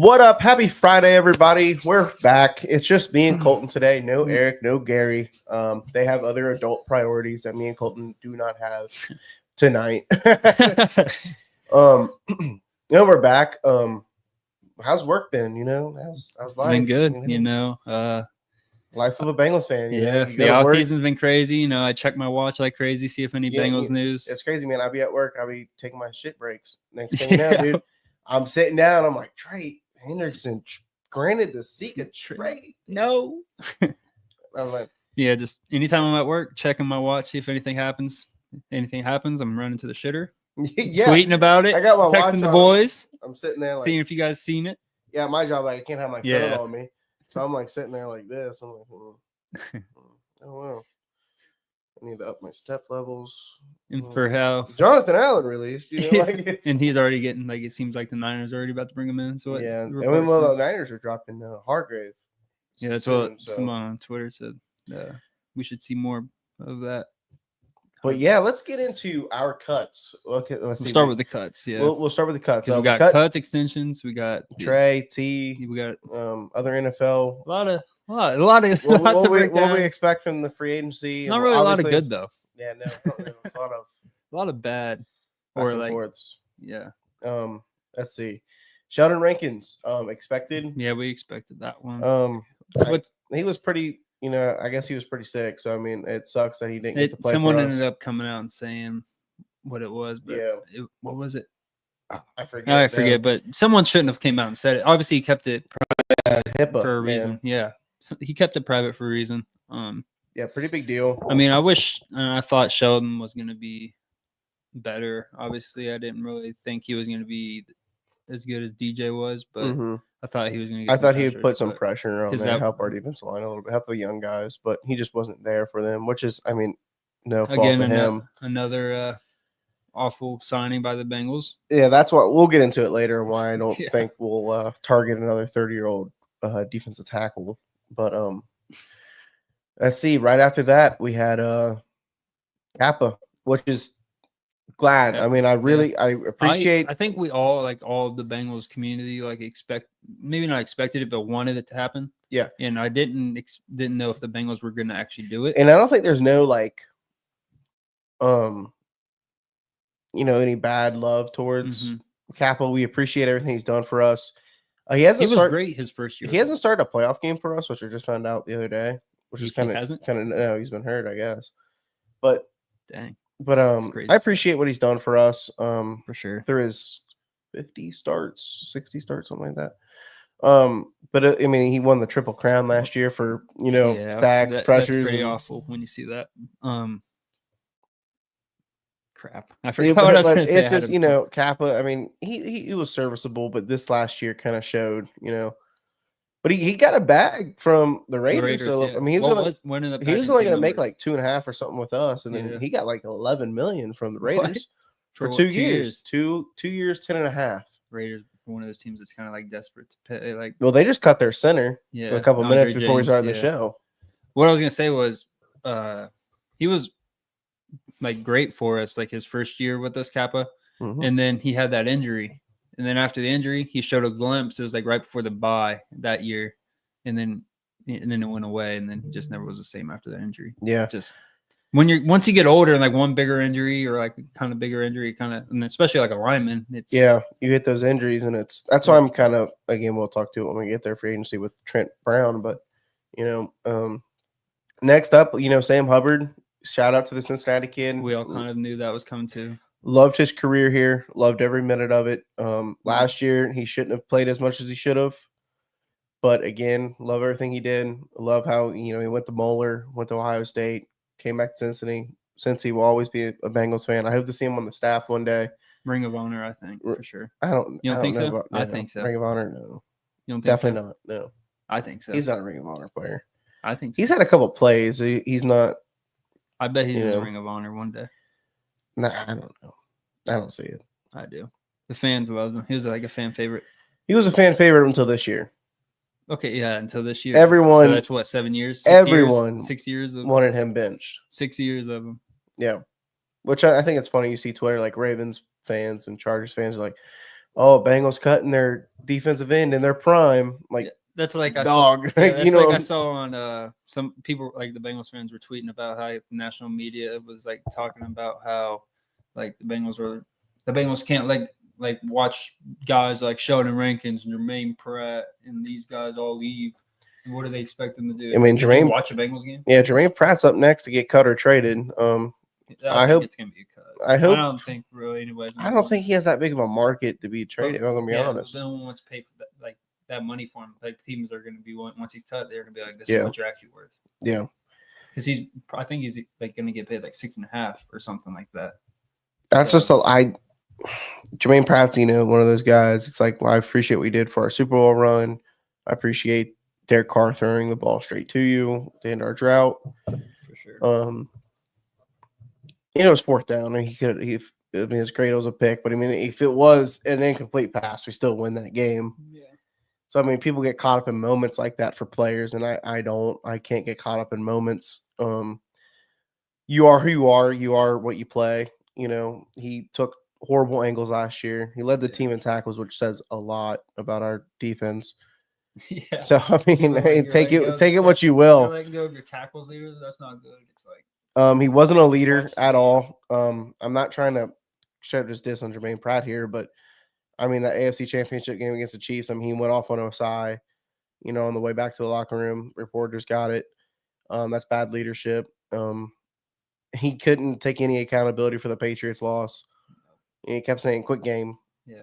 What up? Happy Friday, everybody. We're back. It's just me and Colton today. No Eric, no Gary. They have other adult priorities that me and Colton do not have tonight. We're back. How's work been? How's life? It's been good, Life of a Bengals fan. The off season's been crazy. I check my watch like crazy, see if any Bengals news. It's crazy, man. I'll be at work. I'll be taking my shit breaks. Next thing you know, dude, I'm sitting down. I'm like, Trey, Hendrickson granted the Sika trade. No. I'm like, just anytime I'm at work, checking my watch, see if anything happens. Anything happens, I'm running to the shitter. Tweeting about it. I got my texting watch the on. Boys. I'm sitting there seeing if you guys seen it. Yeah, my job, I can't have my phone on me. So I'm like sitting there like this. I'm like, oh well. I need to up my step levels. And for how Jonathan Allen released, and he's already getting it seems like the Niners are already about to bring him in. So and the Niners are dropping Hargrave. Yeah, that's what someone on Twitter said. We should see more of that. But yeah, let's get into our cuts. Okay, we'll start with the cuts. Yeah, we'll start with the cuts. We got cuts, extensions. We got Trey, T. We got other NFL. A lot of what we expect from the free agency. Not really a lot of good though. Yeah, no, a lot of bad or like forths. Yeah. Let's see. Sheldon Rankins, expected. Yeah, we expected that one. He was pretty. I guess he was pretty sick. So, I mean, it sucks that he didn't get to play. Someone ended up coming out and saying what it was. But what was it? I forget. But someone shouldn't have came out and said it. Obviously, he kept it private HIPAA, for a reason. Man. Yeah. He kept it private for a reason. Yeah, pretty big deal. I mean, I thought Sheldon was going to be better. Obviously, I didn't really think he was going to be as good as DJ was, but I thought he was going to get I thought he would put some pressure on there, help our defensive line a little bit, help the young guys, but he just wasn't there for them, which is, I mean, no fault of him. Another awful signing by the Bengals. Yeah, that's what we'll get into it later, why I don't think we'll target another 30-year-old defensive tackle. But let's see, right after that, we had Kappa, which is glad. I mean, I appreciate. I think we all all the Bengals community maybe not expected it, but wanted it to happen. Yeah, and I didn't know if the Bengals were going to actually do it. And I don't think there's no any bad love towards Kappa. We appreciate everything he's done for us. He was great his first year. He hasn't started a playoff game for us, which I just found out the other day. Which is kind of no, he's been hurt, I guess. But dang. But I appreciate what he's done for us. For sure. Through his 50 starts, 60 starts, something like that. But I mean, he won the Triple Crown last year for sacks, pressures. That's pretty awful when you see that. Crap. I forgot what I was going to say. It's just Kappa. I mean, he was serviceable, but this last year kind of showed, But he got a bag from the Raiders. So I mean, he was only going to make like 2.5 or something with us, and then he got like 11 million from the Raiders for 2 years. 2 years, 10.5. Raiders are one of those teams that's kind of like desperate to pay. Well, they just cut their center a couple minutes before we started the show. What I was going to say was, he was great for us his first year with us, Kappa, and then he had that injury. And then after the injury, he showed a glimpse. It was right before the bye that year, and then it went away. And then he just never was the same after that injury. Yeah, just once you get older and one bigger injury or kind of bigger injury, and especially a lineman, it's you get those injuries, and that's why I'm kind of we'll talk to it when we get there for agency with Trent Brown. But next up, Sam Hubbard. Shout out to the Cincinnati kid. We all kind of knew that was coming too. Loved his career here. Loved every minute of it. Last year, he shouldn't have played as much as he should have. But again, love everything he did. Love how, he went to Moeller, went to Ohio State, came back to Cincy. Cincy will always be a Bengals fan. I hope to see him on the staff one day. Ring of Honor, I think, for sure. You don't think so? I think so. Ring of Honor, no. You don't think Definitely not, no. I think so. He's not a Ring of Honor player. I think so. He's had a couple plays. He's not. I bet he's in the Ring of Honor one day. Nah, I don't know. I don't see it. I do. The fans love him. He was a fan favorite. He was a fan favorite until this year. Okay, yeah, until this year. Everyone. So that's what, 7 years? 6 years of wanted him benched. 6 years of him. Yeah. Which I think it's funny. You see Twitter, Ravens fans and Chargers fans are oh, Bengals cutting their defensive end in their prime, like that's like dog. I saw on some people like the Bengals fans were tweeting about how the national media was like talking about how like the Bengals can't like watch guys like Sheldon Rankins and Jermaine Pratt and these guys all leave. And what do they expect them to do? It's Jermaine, watch a Bengals game? Yeah, Jermaine Pratt's up next to get cut or traded. I hope it's gonna be a cut. I hope. I don't think really anybody's. I don't think he has that big of a market to be traded. I'm gonna be honest. No one wants to pay for that, like that money for him. Like teams are gonna be once he's cut, they're gonna be like, "This is what you're actually worth." Yeah, because I think he's like gonna get paid like 6.5 or something like that. That's just Jermaine Pratt's, one of those guys. It's like, well, I appreciate what you did for our Super Bowl run. I appreciate Derek Carr throwing the ball straight to you to end our drought. For sure. It was fourth down, and it's great it was a pick, but if it was an incomplete pass, we still win that game. Yeah. So people get caught up in moments like that for players, and I don't. I can't get caught up in moments. You are who you are. You are what you play. He took horrible angles last year. He led the team in tackles, which says a lot about our defense. Yeah. So take it what you will. You're letting go of your tackles leader. That's not good. It's like he wasn't a leader at all. I'm not trying to show just diss on Jermaine Pratt here, but that AFC Championship game against the Chiefs, he went off on Osai, on the way back to the locker room. Reporters got it. That's bad leadership. He couldn't take any accountability for the Patriots loss. He kept saying, "Quick game,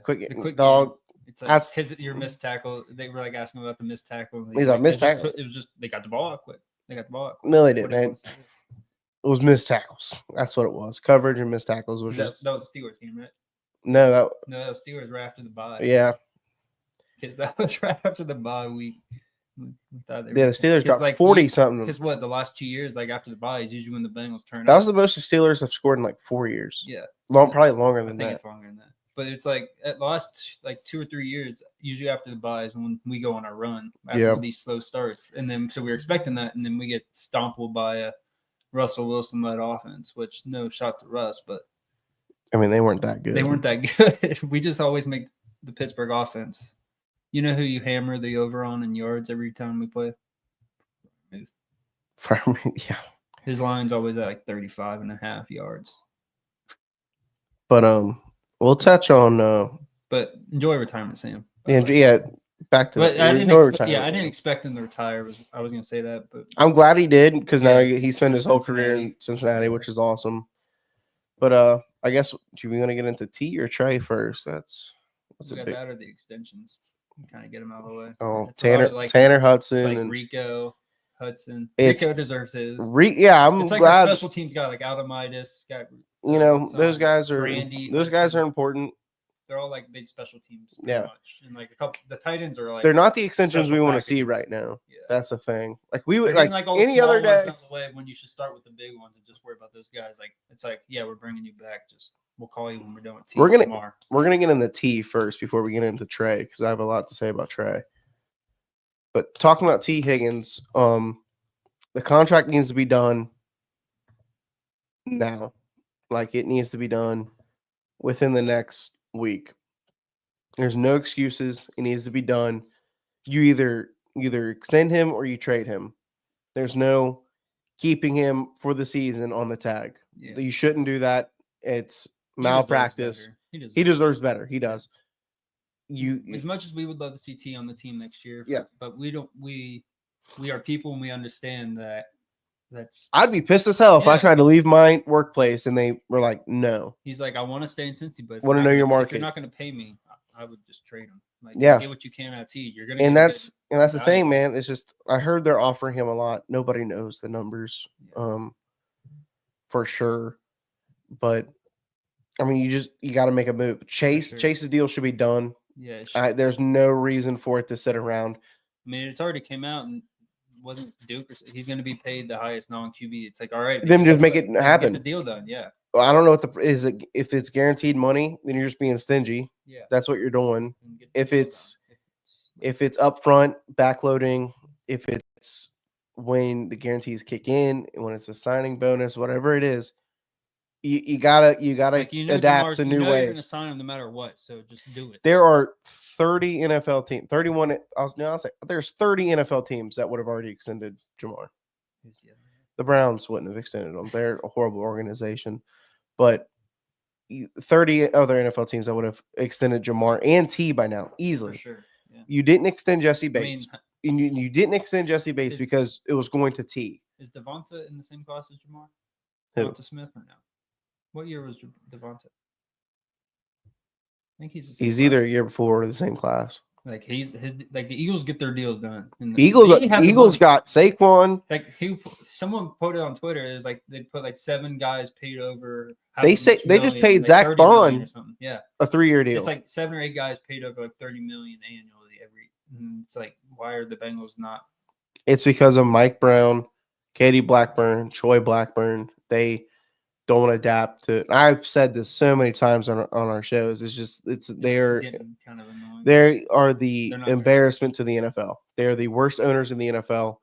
quick dog." Game. It's like your missed tackle. They were like asking about the missed tackles. He's like, missed tackle. It was just they got the ball out quick. No, they didn't. Man. It was missed tackles. That's what it was. Coverage and missed tackles. That was the Steelers game, right? No, that was Steelers right after the bye. Yeah, because that was right after the bye week. The Steelers dropped 40 something. Because the last 2 years, like after the bye, is usually when the Bengals turn. That was the most the Steelers have scored in like 4 years. Yeah, probably longer than that. I think it's longer than that. But it's like at the last 2 or 3 years, usually after the bye is when we go on our run after these slow starts, and then so we're expecting that, and then we get stomped by a Russell Wilson-led offense, which no shot to Russ, but they weren't that good. They weren't that good. We just always make the Pittsburgh offense. You know who you hammer the over on in yards every time we play? Yeah. His line's always at like 35.5 yards. But we'll touch on but enjoy retirement, Sam. Yeah, back to retirement. Yeah, I didn't expect him to retire. I was gonna say that, but I'm glad he did because now he spent his whole career in Cincinnati, which is awesome. But I guess do we want to get into T or Trey first? That's we got that or the extensions. Kind of get him out of the way. Oh, Tanner Hudson, it's like Rico Hudson. Rico deserves his. I'm it's like glad. A special teams guy like Automitis. Got those guys are Brandy, those guys are important. They're all like big special teams. Yeah, much. And like a couple, the tight ends are like they're not the extensions we want to see right now. Yeah. That's the thing. Like we would like any other day. Out the way when you should start with the big ones and just worry about those guys. Like it's like we're bringing you back. Just we'll call you when we're done with T. We're gonna get into T first before we get into Trey because I have a lot to say about Trey. But talking about T Higgins, the contract needs to be done now. Like it needs to be done within the next week. There's no excuses. It needs to be done. You either extend him or you trade him. There's no keeping him for the season on the tag. Yeah. You shouldn't do that. It's malpractice. He deserves better. He does. As much as we would love to see T on the team next year, but we don't. We are people and we understand that. I'd be pissed as hell if I tried to leave my workplace and they were like, "No." He's like, "I want to stay in Cincy, but want to know your market. If you're not going to pay me, I would just trade him. Like, get what you can out of T. You're gonna." And that's the thing, man. It's just I heard they're offering him a lot. Nobody knows the numbers, for sure. But you got to make a move. Chase's deal should be done. Yeah, there's no reason for it to sit around. It's already came out and wasn't Duke. He's going to be paid the highest non-QB. It's like, all right, then just make it happen. Get the deal done. Yeah. Well, I don't know if it's guaranteed money, then you're just being stingy. Yeah, that's what you're doing. If it's upfront backloading, if it's when the guarantees kick in, when it's a signing bonus, whatever it is, You gotta like, adapt to new ways. You're gonna sign him no matter what, so just do it. There are 30 NFL teams, 31. I'll say there's 30 NFL teams that would have already extended Jamar. The Browns wouldn't have extended them. They're a horrible organization, but 30 other NFL teams that would have extended Jamar and T by now easily. For sure. Yeah. You didn't extend Jesse Bates. You didn't extend Jesse Bates because it was going to T. Is Devonta in the same class as Jamar? Devonta Smith or no? What year was Devonta? I think he's either a year before or the same class. Like the Eagles get their deals done. Eagles got Saquon. Like someone put it on Twitter. It was like they put like 7 guys paid over. They just paid Zach Bond or something. Yeah, a 3-year deal. It's like 7 or 8 guys paid over like $30 million annually every. It's like, why are the Bengals not? It's because of Mike Brown, Katie Blackburn, Troy Blackburn. They don't adapt to. I've said this so many times on our shows. They are the embarrassment to the NFL. They are the worst owners in the NFL.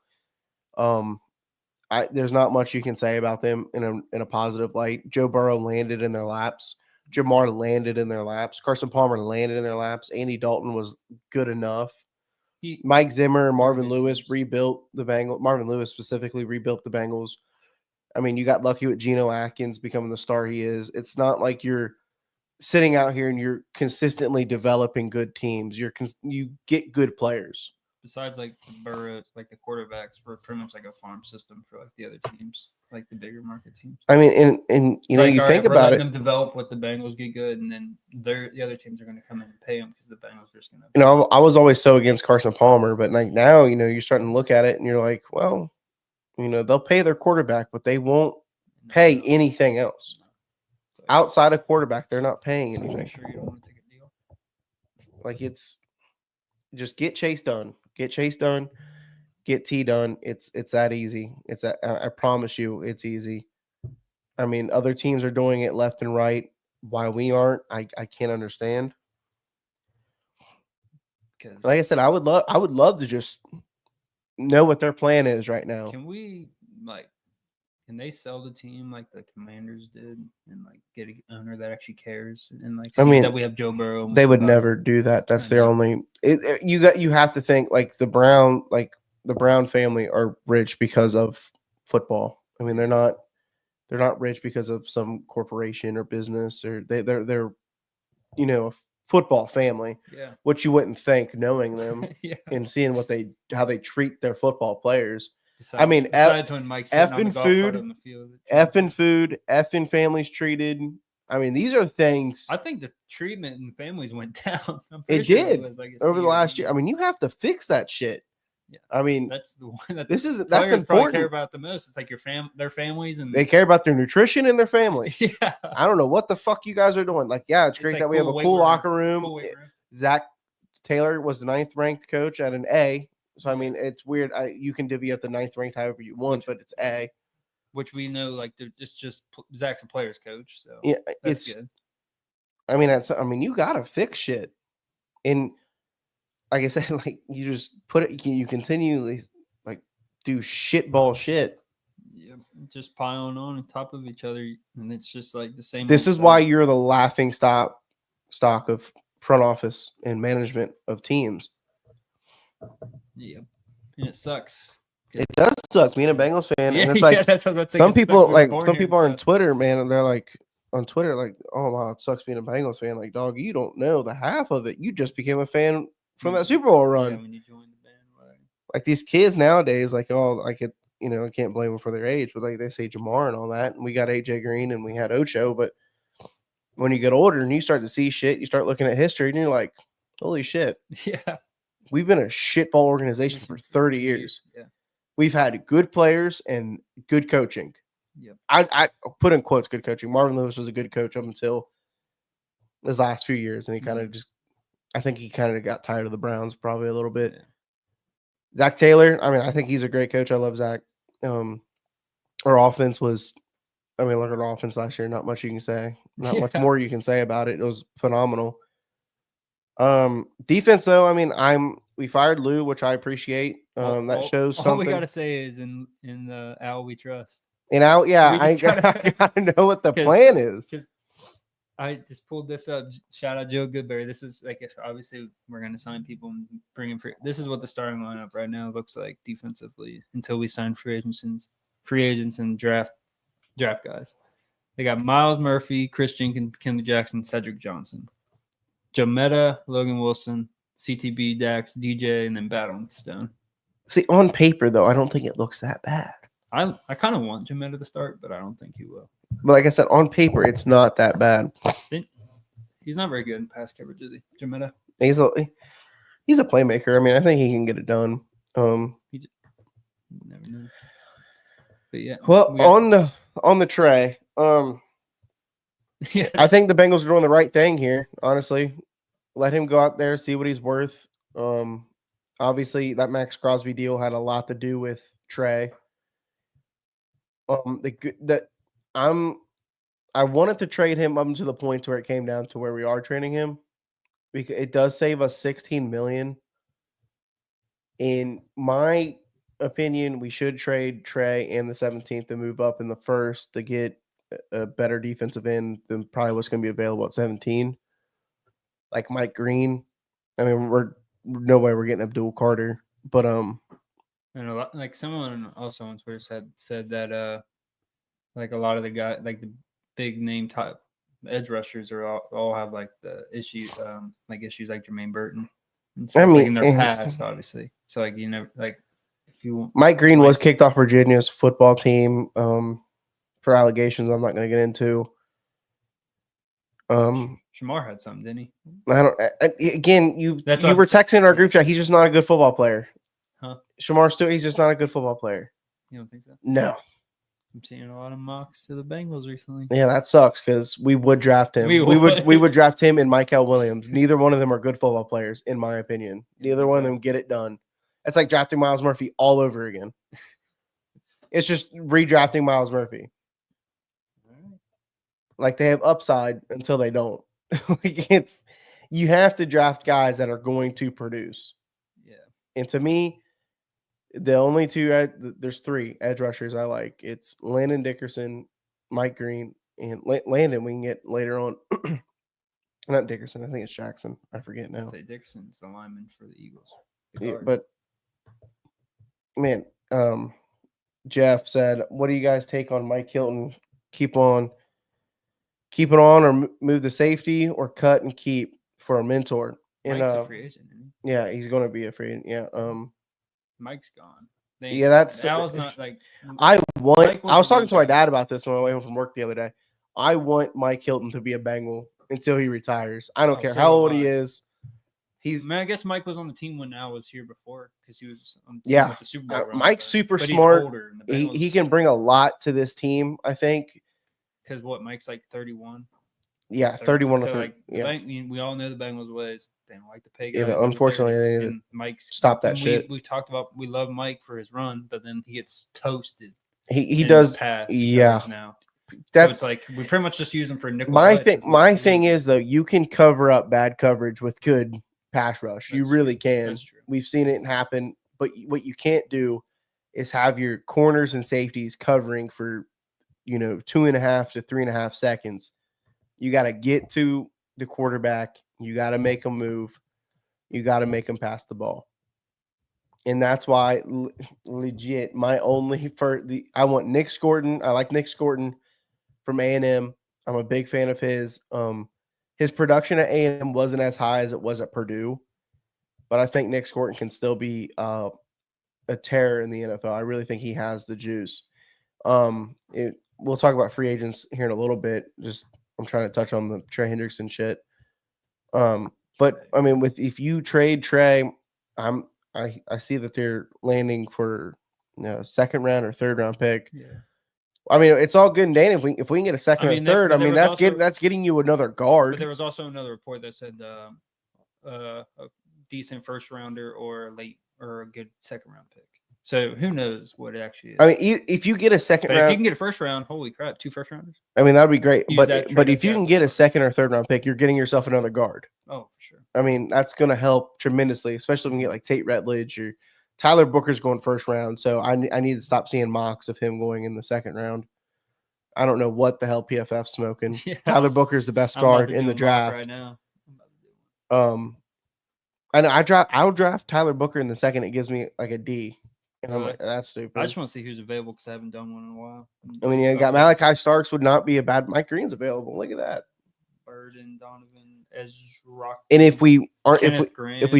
There's not much you can say about them in a positive light. Joe Burrow landed in their laps. Jamar landed in their laps. Carson Palmer landed in their laps. Andy Dalton was good enough. Mike Zimmer and Marvin Lewis rebuilt the Bengals. Marvin Lewis specifically rebuilt the Bengals. I mean, you got lucky with Geno Atkins becoming the star he is. It's not like you're sitting out here and you're consistently developing good teams. You get good players. Besides, like Burrow, like the quarterbacks were pretty much like a farm system for like the other teams, like the bigger market teams. I mean, and you know, you think about it. Them develop what the Bengals get good, and then the other teams are going to come in and pay them because the Bengals are just going to. You know, I was always so against Carson Palmer, but like now, you know, you're starting to look at it and you're like, well, you know, they'll pay their quarterback, but they won't pay anything else. Outside of quarterback, they're not paying anything. Sure you don't want to take a deal. Like it's just get Chase done. Get Chase done. Get T done. It's that easy. I promise you, it's easy. I mean, other teams are doing it left and right. Why we aren't, I can't understand. Like I said, I would love to just know what their plan is right now. Can they sell the team like the Commanders did and like get an owner that actually cares and like see that we have Joe Burrow? They would never do that. That's their only. You have to think like the Brown family are rich because of football. I mean, they're not rich because of some corporation or business or they're you know, a football family. Yeah. Which you wouldn't think knowing them and seeing how they treat their football players. Besides when Mike's effing food, effing families treated. I mean, these are things. I think the treatment in families went down. It did over the last year. I mean, you have to fix that shit. Yeah, I mean, that's the one that that's important. Probably care about the most. It's like their families, and they care about their nutrition and their family. Yeah, I don't know what the fuck you guys are doing. Like, yeah, it's great like that we have a cool locker room. Cool Zach Taylor was the 9th ranked coach at an A. So, I mean, it's weird. You can divvy up the 9th ranked however you want, but it's A. Which we know, like, it's just Zach's a player's coach. So, yeah, that's good. I mean, you got to fix shit. And, like I said, like, you just put it, you continually, like, do shitball shit. Yeah, just piling on top of each other. And it's just like the same. This is why you're the laughing stock of front office and management of teams. Yeah, and it sucks. It does suck being a Bengals fan, and it's like some people are on Twitter, man, and they're like on Twitter, like, "Oh wow, it sucks being a Bengals fan." Like, dog, you don't know the half of it. You just became a fan from that Super Bowl run. Yeah, when you joined the band, like these kids nowadays, like, oh, I can't blame them for their age, but like they say Jamar and all that, and we got AJ Green and we had Ocho, but when you get older and you start to see shit, you start looking at history, and you're like, holy shit, yeah. We've been a shitball organization for 30 years. Yeah. We've had good players and good coaching. Yep. I put in quotes good coaching. Marvin Lewis was a good coach up until his last few years, and he kind of I think he kind of got tired of the Browns probably a little bit. Yeah. Zach Taylor, I mean, I think he's a great coach. I love Zach. Our offense was, I mean, look at our offense last year. Not much you can say. Not much more you can say about it. It was phenomenal. Defense though, I mean, we fired Lou, which I appreciate. That shows something. All we gotta say is in the Al we trust. I gotta know what the plan is. I just pulled this up. Shout out Joe Goodberry. This is like, obviously we're going to sign people and bring in free. This is what the starting lineup right now looks like defensively until we sign free agents and draft guys. They got Miles Murphy, Chris Jenkins, Kenley Jackson, Cedric Johnson, Jametta, Logan Wilson, CTB, Dax, DJ, and then Battling Stone. See, on paper though, I don't think it looks that bad. I kind of want Jametta to start, but I don't think he will. But like I said, on paper, it's not that bad. He's not very good in pass coverage, is he? Jametta? He's a playmaker. I mean, I think he can get it done. You never know. But yeah. Well, on the Trey, yeah. I think the Bengals are doing the right thing here. Honestly, let him go out there, see what he's worth. Obviously, that Max Crosby deal had a lot to do with Trey. I wanted to trade him up to the point where it came down to where we are trading him, because it does save us $16 million. In my opinion, we should trade Trey and the 17th and move up in the first to get a better defensive end than probably what's going to be available at 17. Like Mike Green. I mean, no way we're getting Abdul Carter, but and a lot, like someone also on Twitter said that like a lot of the guys, like the big name type edge rushers are all have like the issues like Jermaine Burton and stuff, like in their past, obviously. So like, you know, like if you want, Mike Green was kicked off Virginia's football team for allegations I'm not going to get into. Shamar had something, didn't he? I don't. Again, you were texting in our group chat. He's just not a good football player. Huh? Shamar Stewart, he's just not a good football player. You don't think so? No. I'm seeing a lot of mocks to the Bengals recently. Yeah, that sucks because we would draft him. We would draft him and Michael Williams. Neither one of them are good football players, in my opinion. Neither one of them get it done. It's like drafting Miles Murphy all over again. It's just redrafting Miles Murphy. Like they have upside until they don't. Like you have to draft guys that are going to produce. Yeah. And to me, the only two there's three edge rushers I like. It's Landon Dickerson, Mike Green, and Landon we can get later on. Not Dickerson, I think it's Jackson. I forget now. I'd say Dickerson's the lineman for the Eagles. Yeah, but man, Jeff said, "What do you guys take on Mike Hilton? Keep it on, or move the safety, or cut and keep for a mentor?" And Mike's a free agent, isn't he? Yeah, he's going to be a free agent. Yeah. Mike's gone. That was not like I was talking to my dad about this on my way home from work the other day. I want Mike Hilton to be a Bengal until he retires. I don't care how old he is. I guess Mike was on the team when Al was here before because he was on the team with the Super Bowl. Mike's super smart. He can bring a lot to this team, I think. Because Mike's like 31. Yeah, 31 to 30. Like, we all know the Bengals ways. They don't like to pay guys. Yeah, unfortunately, Mike's stop that shit. We talked about we love Mike for his run, but then he gets toasted. He does pass. Yeah, now it's like we pretty much just use him for nickel. My thing is though, you can cover up bad coverage with good pass rush. You really can. That's true. We've seen it happen, but what you can't do is have your corners and safeties covering for 2.5 to 3.5 seconds. You got to get to the quarterback. You got to make them move. You got to make them pass the ball. And that's why, legit, I want Nick Scorton. I like Nick Scorton from A&M. I'm a big fan of his. His production at A&M wasn't as high as it was at Purdue, but I think Nick Scorton can still be a terror in the NFL. I really think he has the juice. We'll talk about free agents here in a little bit. I'm trying to touch on the Trey Hendrickson shit. But I mean, if you trade Trey, I see that they're landing for second round or third round pick. Yeah. I mean, it's all good and dandy if we can get a second or third. I mean, that's getting you another guard. But there was also another report that said a decent first rounder or a good second round pick. So who knows what it actually is? I mean, if you get a second round, if you can get a first round, holy crap, 2 first rounders. I mean, that'd be great. But if you can get a second or third round pick, you're getting yourself another guard. Oh, for sure. I mean, that's going to help tremendously, especially when you get like Tate Retledge or Tyler Booker's going first round, so I need to stop seeing mocks of him going in the second round. I don't know what the hell PFF's smoking. Yeah. Tyler Booker's the best guard in the draft right now. I know I'll draft Tyler Booker in the second. It gives me like a D, and really? I'm like, that's stupid. I just want to see who's available because I haven't done one in a while. I mean, you got Malachi Starks would not be a bad. Mike Green's available. Look at that. Burden, Donovan, Ezra. And if we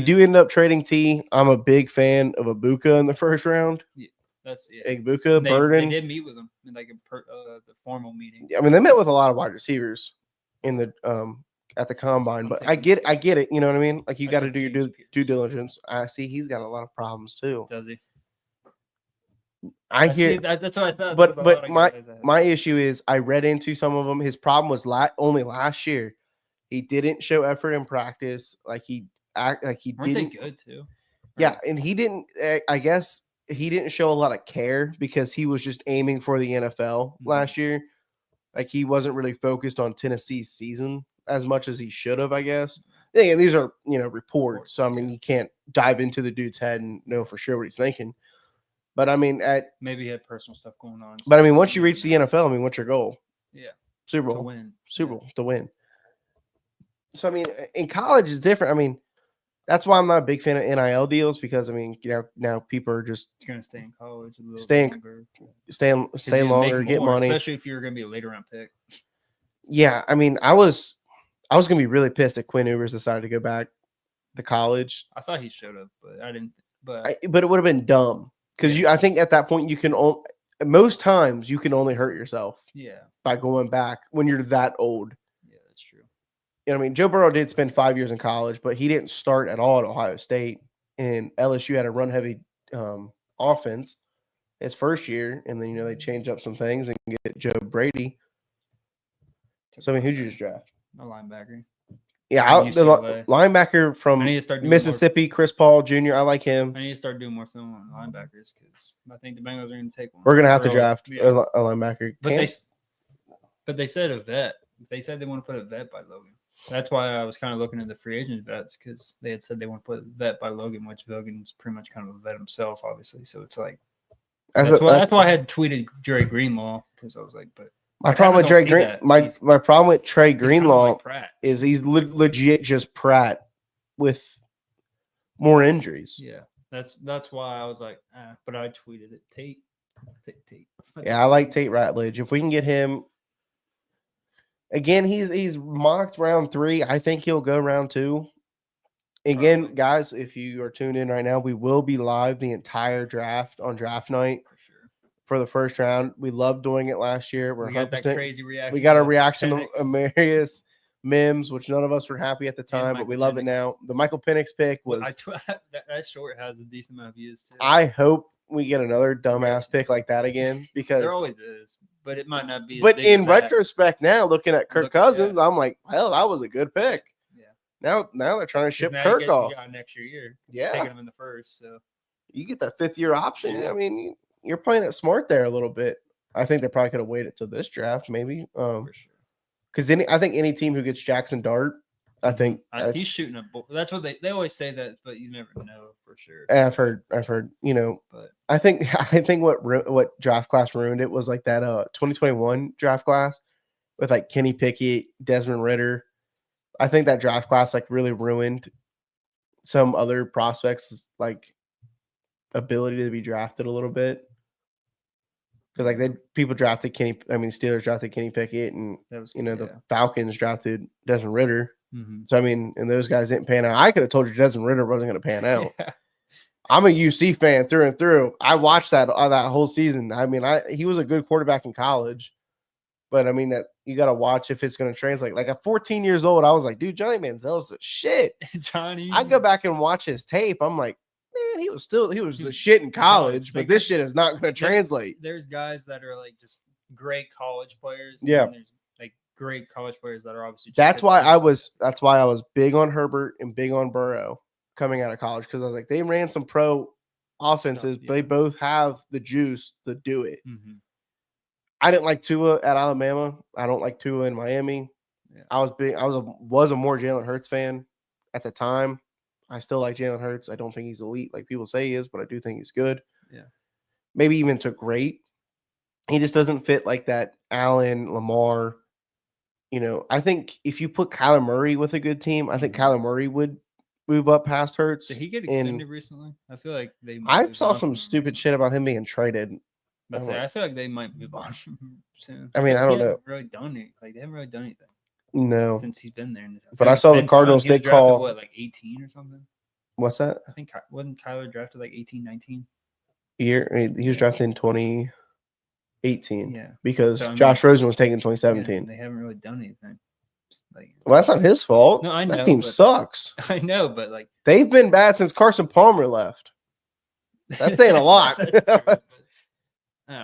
do end up trading T, I'm a big fan of Ibuka in the first round. Yeah. That's it. Ibuka, Burden. They did meet with him in like the formal meeting. I mean, they met with a lot of wide receivers in the at the combine, but I get it. You know what I mean? Like you got to do your due diligence. I see he's got a lot of problems too. Does he? I hear that's what I thought. But my issue is I read into some of them. His problem was only last year. He didn't show effort in practice. Like he Aren't didn't. They good too? Right? Yeah, and he didn't. I guess he didn't show a lot of care because he was just aiming for the NFL last year. Like he wasn't really focused on Tennessee's season as much as he should have, I guess. Yeah, these are, reports. So I mean, you can't dive into the dude's head and know for sure what he's thinking. But I mean, maybe he had personal stuff going on. But I mean, once you reach the NFL, I mean, what's your goal? Yeah, Super Bowl. To win. Super Bowl to win. So I mean, in college it's different. I mean, that's why I'm not a big fan of NIL deals because I mean, now people are just going to stay in college a little longer. Stay longer, get money, especially if you're going to be a later round pick. Yeah, I mean, I was going to be really pissed if Quinn Ewers decided to go back to college. I thought he showed up, but I didn't. But it would have been dumb because I think at that point most times you can only hurt yourself. Yeah. By going back when you're that old. Yeah, that's true. I mean, Joe Burrow did spend 5 years in college, but he didn't start at all at Ohio State. And LSU had a run-heavy offense his first year, and then they changed up some things and get Joe Brady. So I mean, who'd you just draft? A linebacker. Yeah, the linebacker from Mississippi, Chris Paul Jr. I like him. I need to start doing more film on linebackers because I think the Bengals are going to take one. We're going to have to draft a linebacker. But they said a vet. They said they want to put a vet by Logan. That's why I was kind of looking at the free agent vets because they had said they want to put a vet by Logan, which Logan's pretty much kind of a vet himself, obviously. So it's like that's why I had tweeted Dre Greenlaw because I was like, but my problem with Trey my problem with Trey Greenlaw is he's legit just Pratt with more injuries. Yeah, that's why I was like, but I tweeted it. Tate. Yeah, I like Tate Ratledge. If we can get him. Again, he's mocked round 3. I think he'll go round 2. Again, probably. Guys, if you are tuned in right now, we will be live the entire draft on draft night for the first round. We loved doing it last year. We got that crazy reaction. We got a reaction to Amarius Mims, which none of us were happy at the time, but we love it now. The Michael Penix pick was that short has a decent amount of views too. I hope we get another dumbass pick like that again because there always is. But it might not be. But in retrospect, now looking at Kirk Cousins, I'm like, hell, that was a good pick. Yeah. Now they're trying to ship Kirk off. You got an extra year. Yeah. Taking him in the first, so you get that 5th year option. Yeah. I mean, you're playing it smart there a little bit. I think they probably could have waited till this draft, maybe. For sure. Because I think any team who gets Jackson Dart, I think he's shooting a ball. That's what they always say that, but you never know for sure. I've heard. But I think what draft class ruined it was like that 2021 draft class with like Kenny Pickett, Desmond Ridder. I think that draft class like really ruined some other prospects like ability to be drafted a little bit. Because like people drafted Steelers drafted Kenny Pickett, and the Falcons drafted Desmond Ridder. Mm-hmm. So I mean, and those guys didn't pan out. I could have told you Desmond Ridder wasn't going to pan out. Yeah. I'm a UC fan through and through. I watched that whole season. I mean, he was a good quarterback in college, but I mean that you got to watch if it's going to translate. Like at 14 years old, I was like, dude, Johnny Manziel's the shit. Johnny, I go back and watch his tape. I'm like, man, he was the shit in college, but this shit is not going to translate. There's guys that are like just great college players. Yeah. And there's like great college players that are obviously. That's why I was big on Herbert and big on Burrow coming out of college because I was like, they ran some pro offenses, but they both have the juice to do it. Mm-hmm. I didn't like Tua at Alabama. I don't like Tua in Miami. Yeah. I was a more Jalen Hurts fan at the time. I still like Jalen Hurts. I don't think he's elite like people say he is, but I do think he's good. Yeah. Maybe even to great. He just doesn't fit like that Allen, Lamar. I think if you put Kyler Murray with a good team, I think Kyler Murray would move up past Hurts. Did he get extended recently? I feel like I saw some stupid shit about him being traded. I feel like they might move on soon. I mean, I don't know. Really done it. Like they haven't really done anything. No, since he's been there. But I saw the Cardinals. They call like 18 or something. What's that? I think wasn't Kyler drafted like 18, 19? Year he was drafted in 2018. Yeah, because Josh Rosen was taken in 2017. Yeah, they haven't really done anything. Well, that's not his fault. No, I know that team sucks. I know, but like they've been bad since Carson Palmer left. That's saying a lot.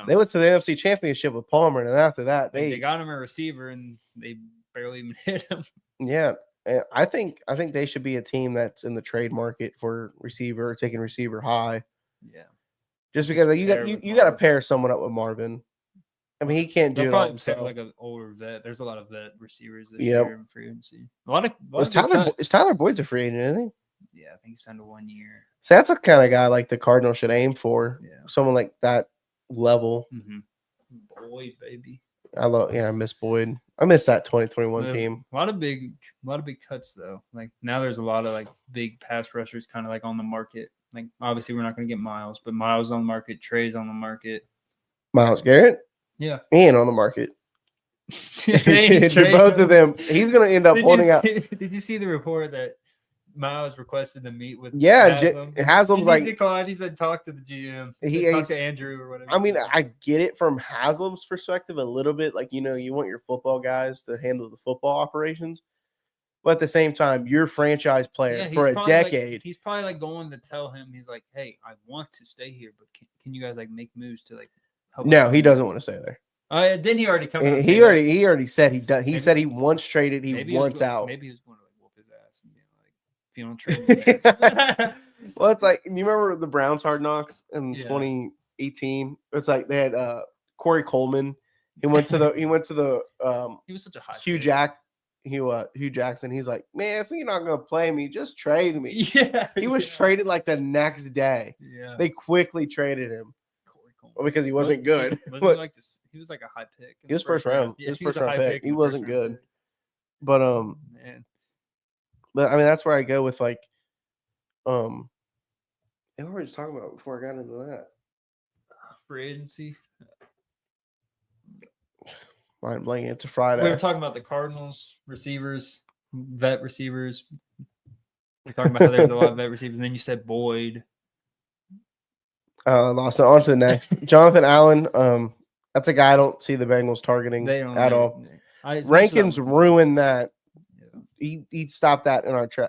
They went to the NFC Championship with Palmer, and then after that, they got him a receiver, and they barely even hit him. Yeah, I think they should be a team that's in the trade market for receiver, taking receiver high. Yeah, just because you got to pair someone up with Marvin. I mean, he can't do it all himself. Like an older vet. There's a lot of vet receivers this year in free agency. Is Tyler Boyd's a free agent, isn't he? Yeah, I think he signed a 1 year. So that's a kind of guy like the Cardinals should aim for. Yeah, someone like that level. Boyd, baby. I miss Boyd. I miss that 2021 team. A lot of big cuts though. Like now there's a lot of like big pass rushers kind of like on the market. Like obviously we're not going to get Miles, but Miles on the market, Trey's on the market. Myles Garrett? Yeah. And on the market. Both of them. He's going to end up holding out. Did you see the report that Miles requested to meet with Haslam's like declined. He said talk to the GM. Talk to Andrew or whatever. I mean, I get it from Haslam's perspective a little bit. Like, you want your football guys to handle the football operations. But at the same time, you're a franchise player for a decade. He's probably like going to tell him, he's like, hey, I want to stay here, but can you guys like make moves to like help? No, he doesn't want to stay there. Didn't he already come out? He already said he does. He said he once traded. He wants out. Maybe he was going to like whoop his ass and be like, if you don't trade me. Well, it's like, you remember the Browns Hard Knocks in 2018? It's like they had Corey Coleman. He went to the he was such a high Hugh Jackson. He's like, man, if you're not gonna play me, just trade me. Yeah, he was traded like the next day. Yeah, they quickly traded him. Corey Coleman. Well, because he wasn't good. He was like a high pick. He was first round. Yeah, he was first round pick. He wasn't good. But man. But I mean, that's where I go with like, what were we just talking about before I got into that? Free agency. Mind blanking. It's a Friday. We were talking about the Cardinals receivers, vet receivers. We're talking about how there's a lot of vet receivers, and then you said Boyd. Lost it. On to the next. Jonathan Allen. That's a guy I don't see the Bengals targeting at all. Rankins ruined that. Yeah. He stopped that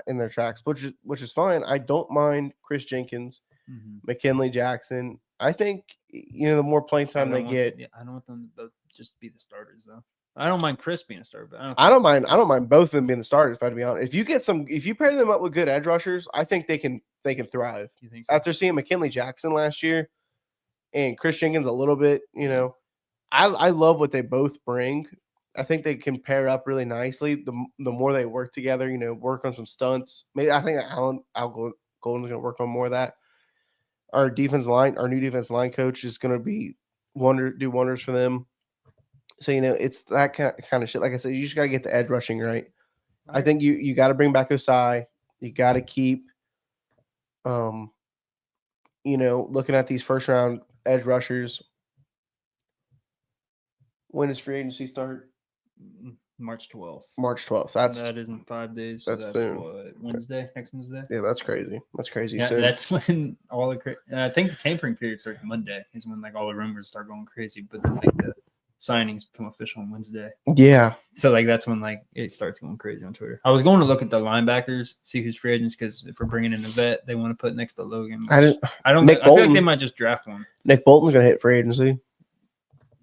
in their tracks, which is fine. I don't mind Chris Jenkins, McKinley Jackson. I think the more playing time they get. Yeah, I don't want them to just be the starters though. I don't mind Chris being a starter, but I don't mind both of them being the starters. If I to be honest, if you pair them up with good edge rushers, I think they can thrive. You think so? After seeing McKinley Jackson last year and Chris Jenkins a little bit, I love what they both bring. I think they can pair up really nicely. The more they work together, work on some stunts. Maybe I think Al Golden's going to work on more of that. Our new defense line coach is going to do wonders for them. So, it's that kind of shit. Like I said, you just got to get the edge rushing right. I think you got to bring back Osai. You got to keep, looking at these first round edge rushers. When does free agency start? March 12th. March 12th. That isn't 5 days. So that's Wednesday, next Wednesday. Yeah, that's crazy. That's crazy. Yeah, that's when all the I think the tampering period starts Monday. Is when like all the rumors start going crazy. But then like the signings become official on Wednesday. Yeah. So like that's when like it starts going crazy on Twitter. I was going to look at the linebackers, see who's free agents, because if we're bringing in a vet, they want to put next to Logan. I feel like they might just draft one. Nick Bolton's gonna hit free agency.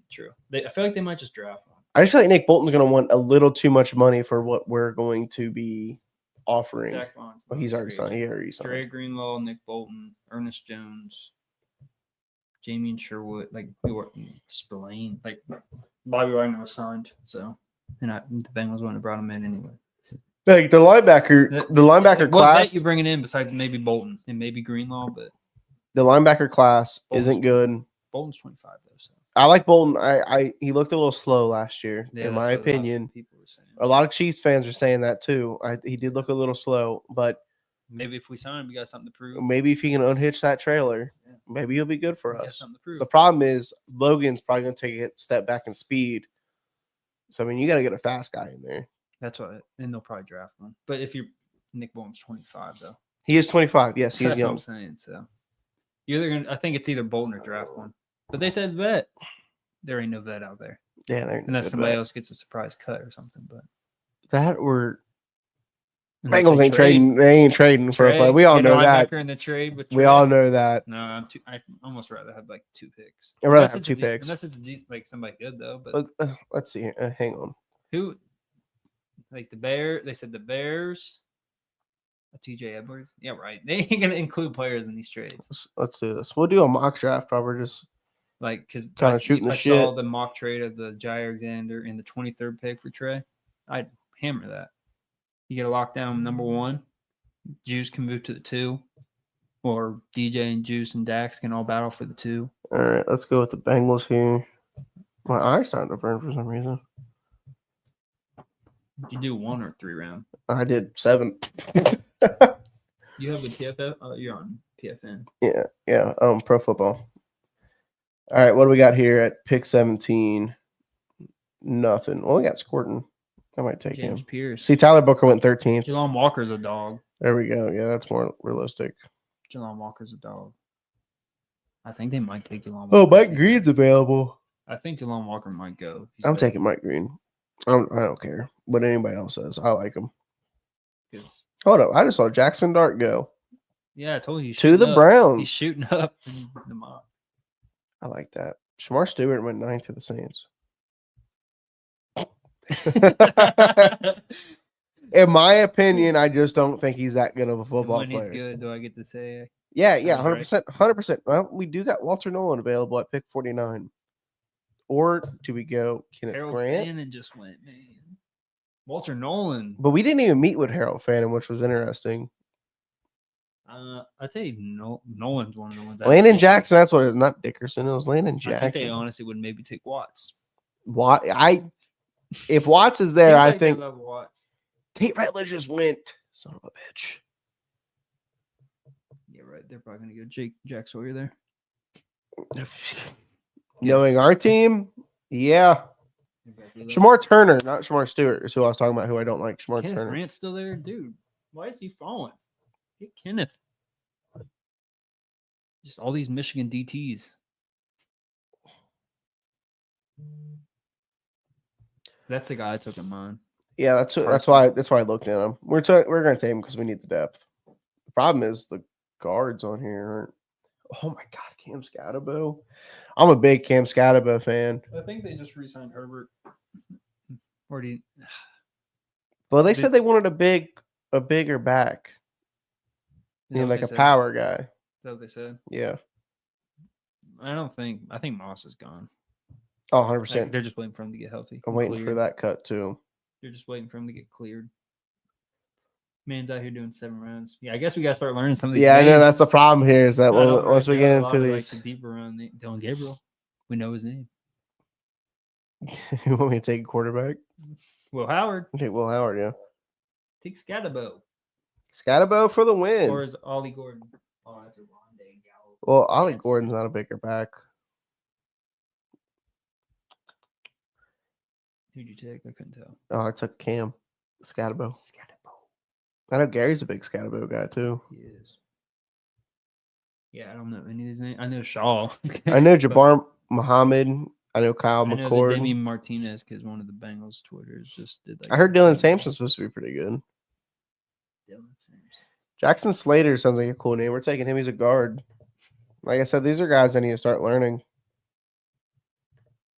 True. I feel like they might just draft one. I just feel like Nick Bolton's going to want a little too much money for what we're going to be offering. Zach Bond's he's already signed. Trey Greenlaw, Nick Bolton, Ernest Jones, Jamie and Sherwood, like Spillane, like Bobby Wagner was signed. So, and the Bengals wouldn't have brought him in anyway. So. Like the linebacker class. What you bringing in besides maybe Bolton and maybe Greenlaw, but the linebacker class isn't good. Bolton's 25 though. So. I like Bolton. He looked a little slow last year, in my opinion. A lot of Chiefs fans are saying that too. He did look a little slow, but maybe if we sign him, we got something to prove. Maybe if he can unhitch that trailer, maybe he'll be good for us. The problem is Logan's probably going to take a step back in speed. So, I mean, you got to get a fast guy in there. That's what, and they'll probably draft one. But if Nick Bolton's 25, though. He is 25. Yes, he's young. That's what I'm saying. So, I think it's either Bolton or draft one. But they said vet. There ain't no vet out there. Yeah, unless somebody else gets a surprise cut or something. But that or Bengals ain't trading. They ain't trading for a player. We all know that. In the trade with we all know that. No, I almost rather have like 2 picks. I'd rather have 2 picks. Unless it's like somebody good though. But let's see. Hang on. Who? Like the Bears? They said the Bears. TJ Edwards. Yeah, right. They ain't gonna include players in these trades. Let's do this. We'll do a mock draft. Probably just like because kind of shooting the shit. I saw the mock trade of the Jair Alexander in the 23rd pick for Trey. I'd hammer that. You get a lockdown number 1. Juice can move to the 2, or DJ and Juice and Dax can all battle for the 2. All right, let's go with the Bengals here. My eyes starting to burn for some reason. You do 1 or 3 round? I did 7. You have a PFF? Oh, you're on PFN. Yeah. Pro football. All right, what do we got here at pick 17? Nothing. Well, we got Scorton. I might take James him. Pierce. See, Tyler Booker went 13th. Jalon Walker's a dog. There we go. Yeah, that's more realistic. Jalon Walker's a dog. I think they might take Jalon Walker. Oh, Mike Green's available. I think Jalon Walker might go. I'm taking Mike Green. I don't care what anybody else says. I like him. Hold up. I just saw Jackson Dart go. Yeah, I told you. To the Browns. He's shooting up in the mock. I like that. Shamar Stewart went 9th to the Saints. In my opinion, I just don't think he's that good of a football player. When he's good, do I get to say? Yeah, 100%. 100%. Well, we do got Walter Nolan available at pick 49. Or do we go Kenneth Harold Grant? Fannin just went, man. Walter Nolan. But we didn't even meet with Harold Fannin, which was interesting. I tell you, Nolan's one of the ones. Landon Jackson, that's what it was. Not Dickerson. It was Landon Jackson. I think they honestly would maybe take Watts. If Watts is there, I think Watts. Tate Ratledge just went. Son of a bitch. Yeah, right. They're probably gonna go Jack Sawyer there. Knowing our team, yeah. Shamar Turner, not Shamar Stewart, is who I was talking about. Who I don't like. Shamar Kenneth Turner. Grant's still there, dude. Why is he falling? Get Kenneth. Just all these Michigan DTs. That's the guy I took in mind. Yeah, that's why I looked at him. We're gonna take him because we need the depth. The problem is the guards on here aren't. Oh my God, Cam Scatterbo. I'm a big Cam Scatterbo fan. I think they just re-signed Herbert. Or do you... Well, they said they wanted a bigger back. Like a power guy. Is that what they said? Yeah. I think Moss is gone. Oh, 100%. Like, they're just waiting for him to get healthy. I'm waiting for that cut too. They're just waiting for him to get cleared. Man's out here doing 7 rounds. Yeah, I guess we got to start learning some of these. Yeah, names. I know that's the problem here is that once we get into these. Like the deeper round, Dylan Gabriel, we know his name. You want me to take a quarterback? Will Howard. Okay, Will Howard, yeah. Take Scatterbo. Scatterbo for the win. Or is Ollie Gordon? Oh, that's a Rondé Gallo. Well, Ollie Gordon's not a bigger back. Who'd you take? I couldn't tell. Oh, I took Cam Scatterbo. I know Gary's a big Scatterbo guy too. He is. Yeah, I don't know any of his names. I know Shaw. I know Jabbar Muhammad. I know Kyle McCord. Damian Martinez, because one of the Bengals Twitters just did that. I heard Dylan Sampson's supposed to be pretty good. Dylan Sampson. Jackson Slater sounds like a cool name. We're taking him. He's a guard. Like I said, these are guys I need to start learning.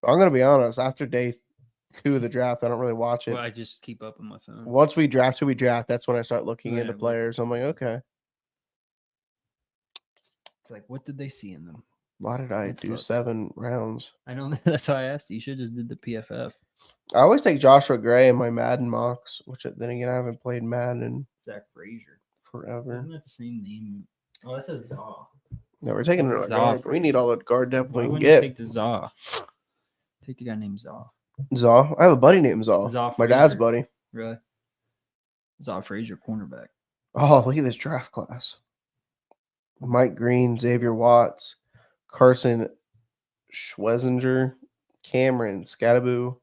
I'm going to be honest. After day 2 of the draft, I don't really watch it. Well, I just keep up on my phone. Once we draft who we draft, that's when I start looking into players. I'm like, okay. It's like, what did they see in them? Why did I do 7 rounds? I know. That's why I asked you. You should have just did the PFF. I always take Joshua Gray in my Madden mocks, which then again I haven't played Madden Zach Frazier forever. Isn't that the same name? Oh, that says Zaw. No, we're taking another guard. We need all the guard depth we can get. Take the Zaw. Take the guy named Zaw. Zaw? I have a buddy named Zaw. Zaw my dad's buddy. Really? Zaw Frazier, cornerback. Oh, look at this draft class. Mike Green, Xavier Watts, Carson Schwezinger, Cameron Scatabo,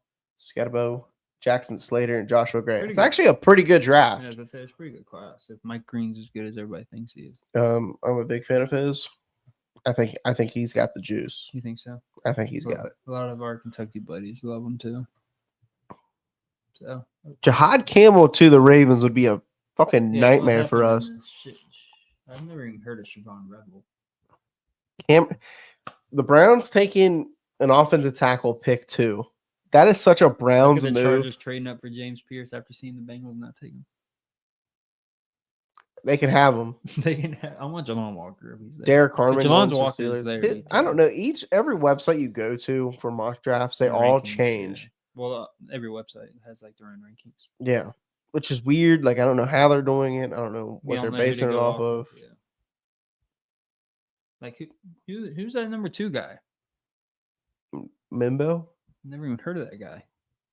Jackson Slater, and Joshua Gray. It's actually a pretty good draft. Yeah, it's a pretty good class. If Mike Green's as good as everybody thinks he is. I'm a big fan of his. I think he's got the juice. You think so? I think he's got it. A lot of our Kentucky buddies love him too. So Jihad Campbell to the Ravens would be a fucking nightmare for us. I've never even heard of Siobhan Rebel. The Browns taking an offensive tackle pick 2. That is such a Browns move. The Chargers trading up for James Pierce after seeing the Bengals not take him. They can have him. I want Jalon Walker if he's there. Derek Harmon. Jalon Walker is there. I don't know. Every website you go to for mock drafts, they all change. Yeah. Well, every website has like their own rankings. Yeah, which is weird. Like I don't know how they're doing it. I don't know what they're basing it off of. Yeah. Like who's that number 2 guy? Mimbo. Never even heard of that guy.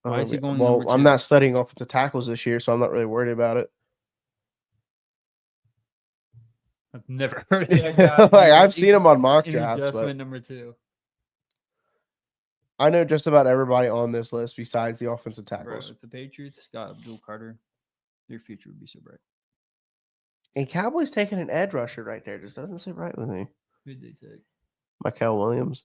Why is he going? Well, I'm not studying offensive tackles this year, so I'm not really worried about it. I've never heard of that guy. Like, I've seen him on mock drafts. But number 2. I know just about everybody on this list besides the offensive tackles. Bro, if the Patriots got Abdul Carter, their future would be so bright. And Cowboys taking an edge rusher right there. Just doesn't sit right with me. Who did they take? Mikael Williams.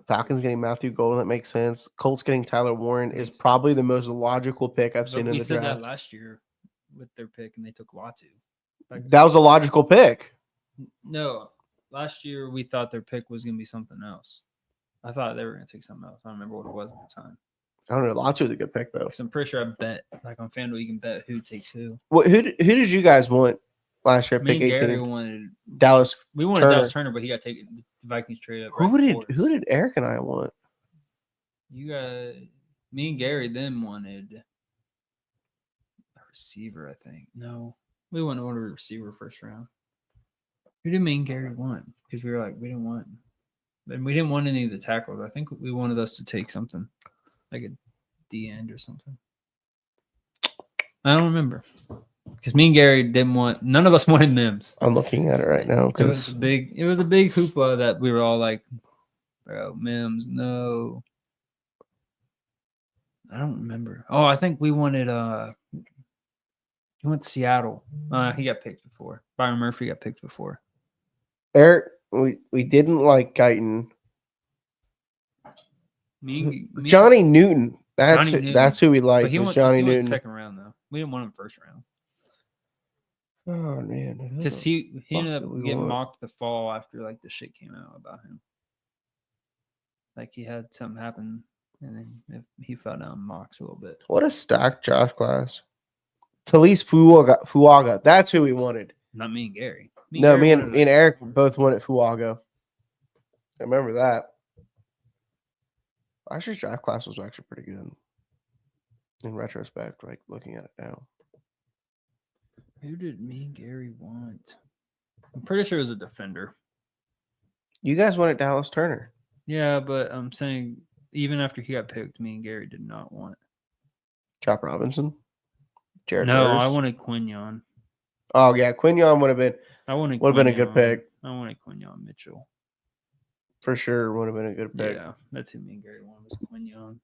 Falcons getting Matthew Golden. That makes sense. Colts getting Tyler Warren is probably the most logical pick I've seen in the draft. We said that last year with their pick, and they took Latu. That was a logical pick. No. Last year, we thought their pick was going to be something else. I thought they were going to take something else. I don't remember what it was at the time. I don't know. Latu was a good pick, though. Because I'm pretty sure I bet, like on FanDuel, you can bet who takes who. Who did you guys want last year? Me and Gary wanted Dallas. We wanted Dallas Turner, but he got taken. The Vikings traded up. Who did Eric and I want? Me and Gary then wanted a receiver, I think. No, we wanted a receiver first round. Who did me and Gary want? Because we were like, we didn't want any of the tackles. I think we wanted us to take something like a D end or something. I don't remember. Because me and Gary none of us wanted Mims. I'm looking at it right now. It was a big hoopla that we were all like, bro, Mims, no. I don't remember. Oh, I think we wanted he went to Seattle. He got picked before. Byron Murphy got picked before. Eric, we didn't like Guyton. Johnny Newton. That's who we liked. He went Newton. Second round though. We didn't want him first round. Oh man, because he ended up getting mocked the fall after like the shit came out about him. Like he had something happen, and then he fell down mocks a little bit. What a stacked draft class. Talise Fuaga. That's who we wanted. Not me and Gary. Me and Eric both wanted Fuaga. I remember that. Last year's draft class was actually pretty good. In retrospect, like looking at it now. Who did me and Gary want? I'm pretty sure it was a defender. You guys wanted Dallas Turner. Yeah, but I'm saying even after he got picked, me and Gary did not want Chop Robinson. Jared Harris. I wanted Quinyon. Oh yeah, Quinyon would have been a good pick. I wanted Quinyon Mitchell. For sure, would have been a good pick. Yeah, that's who me and Gary wanted was Quinyon.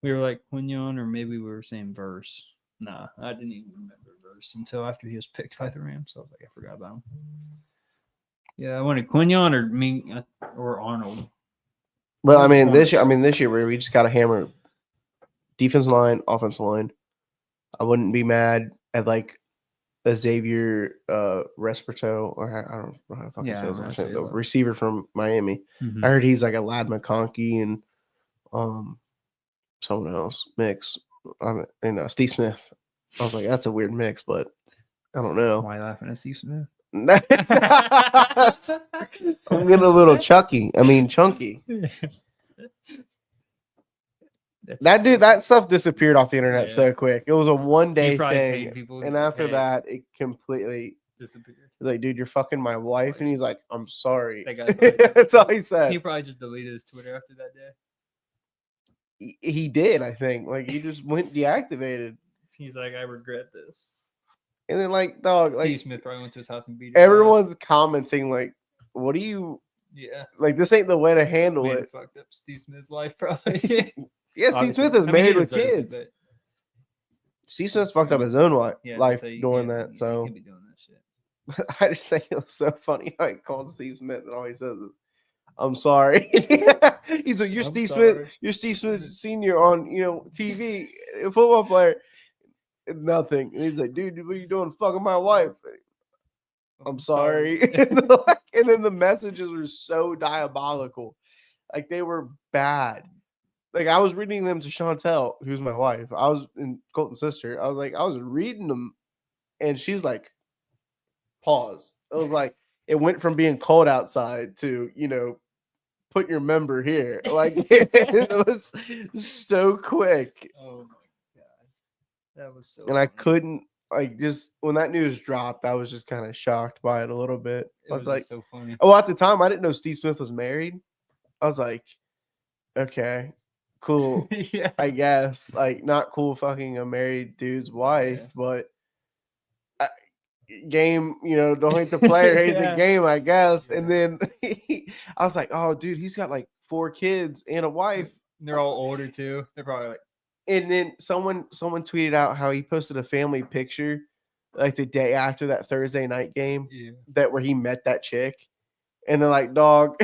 We were like Quinyon, or maybe we were saying Verse. Nah, I didn't even remember Verse until after he was picked by the Rams. So I was like, I forgot about him. Yeah, I wanted Quinyon or Arnold. But this year we just got to hammer defense line, offensive line. I wouldn't be mad at like a Xavier Respirito, or I don't know how to fucking say his name. The receiver from Miami. Mm-hmm. I heard he's like a Lad McConkey and someone else mix. Steve Smith. I was like, that's a weird mix, but I don't know. Why laughing at Steve Smith? I'm getting a little chunky. That stuff disappeared off the internet so quick. It was a one-day thing, and after that, it completely disappeared. Like, dude, you're fucking my wife, and he's like, I'm sorry. That's all he said. He probably just deleted his Twitter after that day. He did, I think. Like, he just went deactivated. He's like, I regret this. And then, like, dog, like Steve Smith probably went to his house and beat him. Everyone's commenting, like, what do you? Yeah. Like, this ain't the way to handle it. Fucked up Steve Smith's life, probably. Yeah, Steve Smith is married with kids. Steve Smith's fucked up his own life doing that. So he can't be doing that shit. I just think it was so funny how he called Steve Smith and all he says is, I'm sorry. He's like, you're Steve Smith Senior on TV, a football player. Nothing. And he's like, dude, what are you doing? Fucking my wife. I'm sorry. And then the messages were so diabolical. Like, they were bad. Like, I was reading them to Chantel, who's my wife. I was in Colton's sister. I was reading them, and she's like, pause. It was like, it went from being cold outside to, put your member here. Like, it was so quick. Oh my God. That was so And funny. I couldn't, just when that news dropped, I was just kind of shocked by it a little bit. I was like, so funny. Oh, at the time, I didn't know Steve Smith was married. I was like, okay. Cool. Yeah. I guess. Like, not cool fucking a married dude's wife, but game, don't hate the player, hate the game, I guess. Yeah. And then I was like, oh, dude, he's got like 4 kids and a wife. They're all older too. They're probably like. And then someone tweeted out how he posted a family picture like the day after that Thursday night game where he met that chick. And they're like, dog,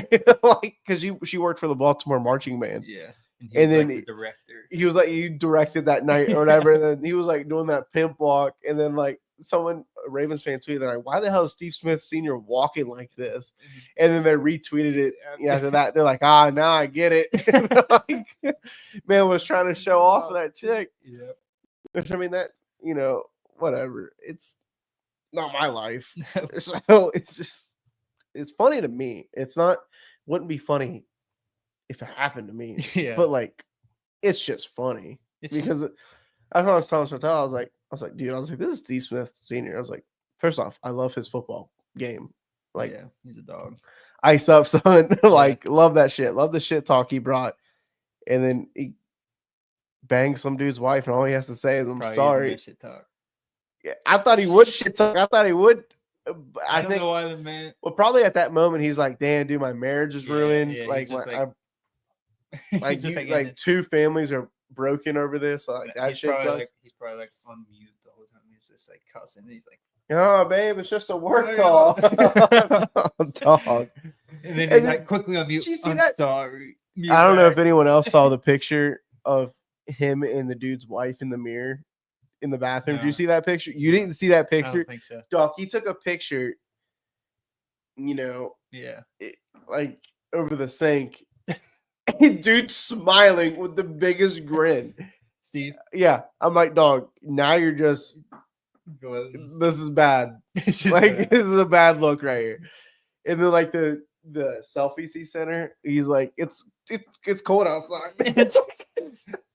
like, because she worked for the Baltimore marching band. Yeah. And then the director. He was like, you directed that night or whatever. And then he was like doing that pimp walk. And then like a Ravens fan tweeted, they're like, why the hell is Steve Smith Sr. walking like this? And then they retweeted it after that. They're like, now I get it. Like, man was trying to show off of that chick. Yeah. Which, I mean, that, whatever. It's not my life. So it's funny to me. Wouldn't be funny if it happened to me. Yeah. But like, it's just funny. Because that's what I was telling Chantal. I was like, dude, this is Steve Smith Sr. I was like, first off, I love his football game. Like, yeah, he's a dog. Ice up, son. Like, love that shit. Love the shit talk he brought. And then he banged some dude's wife, and all he has to say is, I'm sorry. Shit talk. Yeah, I thought he would shit talk. I thought he would. I don't know why the man. Well, probably at that moment, he's like, damn, dude, my marriage is ruined. Yeah, like 2 families are broken over this. Like, that shit sucks. He's probably like on mute the whole time. He's just like cussing. He's like, oh, babe, it's just a work call. Dog. And then he's like, quickly on mute. Did you see I'm that? Sorry. I don't know if anyone else saw the picture of him and the dude's wife in the mirror in the bathroom. No. Did you see that picture? You didn't see that picture? I don't think so. Dog, he took a picture, like over the sink. Dude smiling with the biggest grin. Steve? Yeah. I'm like, dog, now you're just this is bad. This is a bad look right here. And then like the selfies he sent her, he's like, it's cold outside.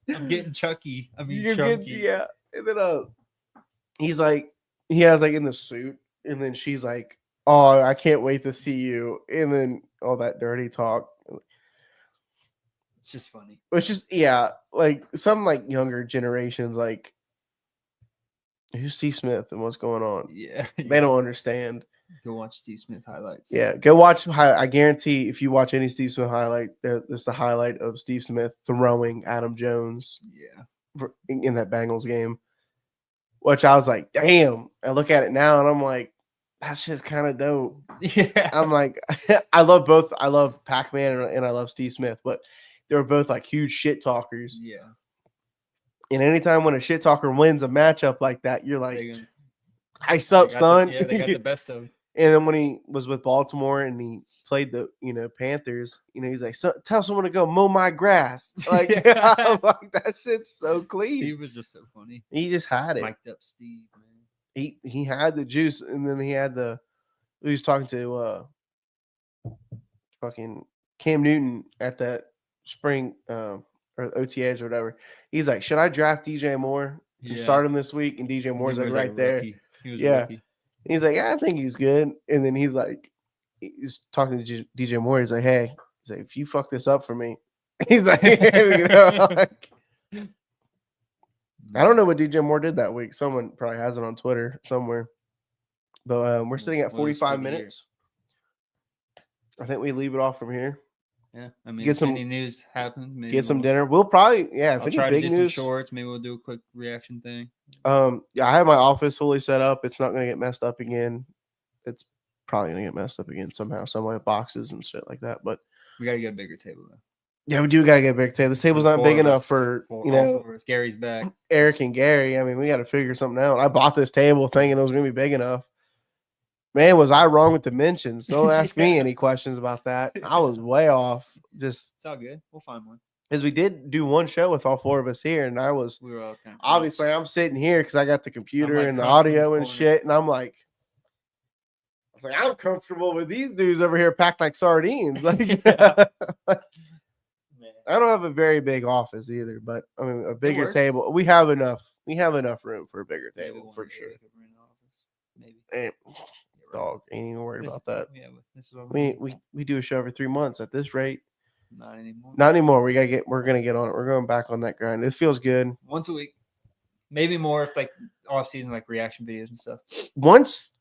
I'm getting chunky. Chunky. Yeah. And then he's like, he has like in the suit, and then she's like, oh, I can't wait to see you. And then all that dirty talk. It's just funny. It's just, like some like younger generations, like, who's Steve Smith and what's going on? Yeah. They don't understand. Go watch Steve Smith highlights. Yeah, go watch. I guarantee if you watch any Steve Smith highlight, there's the highlight of Steve Smith throwing Adam Jones. Yeah. In that Bengals game, which I was like, damn. I look at it now and I'm like, that's just kind of dope. Yeah. I'm like, I love both. I love Pac-Man and I love Steve Smith, but they were both like huge shit talkers. Yeah. And anytime when a shit talker wins a matchup like that, you're like, ice up, son. They got the best of him. And then when he was with Baltimore and he played the Panthers, he's like, tell someone to go mow my grass. Like, I'm like, that shit's so clean. He was just so funny. He just had it. Mic'd up Steve, man. He had the juice, and then he was talking to fucking Cam Newton at that spring or OTAs or whatever. He's like, should I draft DJ Moore and start him this week? And DJ Moore's like right there. He was a rookie. He's like, yeah, I think he's good. And then he's like, he's talking to DJ Moore. He's like, hey, if you fuck this up for me, he's like, you know, like, I don't know what DJ Moore did that week. Someone probably has it on Twitter somewhere. But we're sitting at 45 minutes. I think we leave it off from here. Yeah, I mean, if any news happens, get some dinner. We'll probably, I'll try to do some shorts. Maybe we'll do a quick reaction thing. Yeah, I have my office fully set up. It's not going to get messed up again. It's probably going to get messed up again somehow, some way, boxes and shit like that. But we got to get a bigger table though. Yeah, we do got to get a big table. This table's not big enough for, you know, Gary's back. Eric and Gary. I mean, we got to figure something out. I bought this table thinking it was going to be big enough. Man, was I wrong with dimensions? Don't ask me any questions about that. I was way off. It's all good. We'll find one. Because we did do one show with all four of us here, and we were all kind of obviously I'm sitting here because I got the computer and the audio and shit, and I'm like, I'm comfortable with these dudes over here packed like sardines. Like, I don't have a very big office either, but I mean a bigger table. We have enough. We have enough room for a bigger table for sure. Maybe. Dog ain't even worried about that. Yeah, this is what we do a show every 3 months at this rate. Not anymore. Not anymore. We're gonna get on it. We're going back on that grind. It feels good. Once a week, maybe more if like off season, like reaction videos and stuff. Once,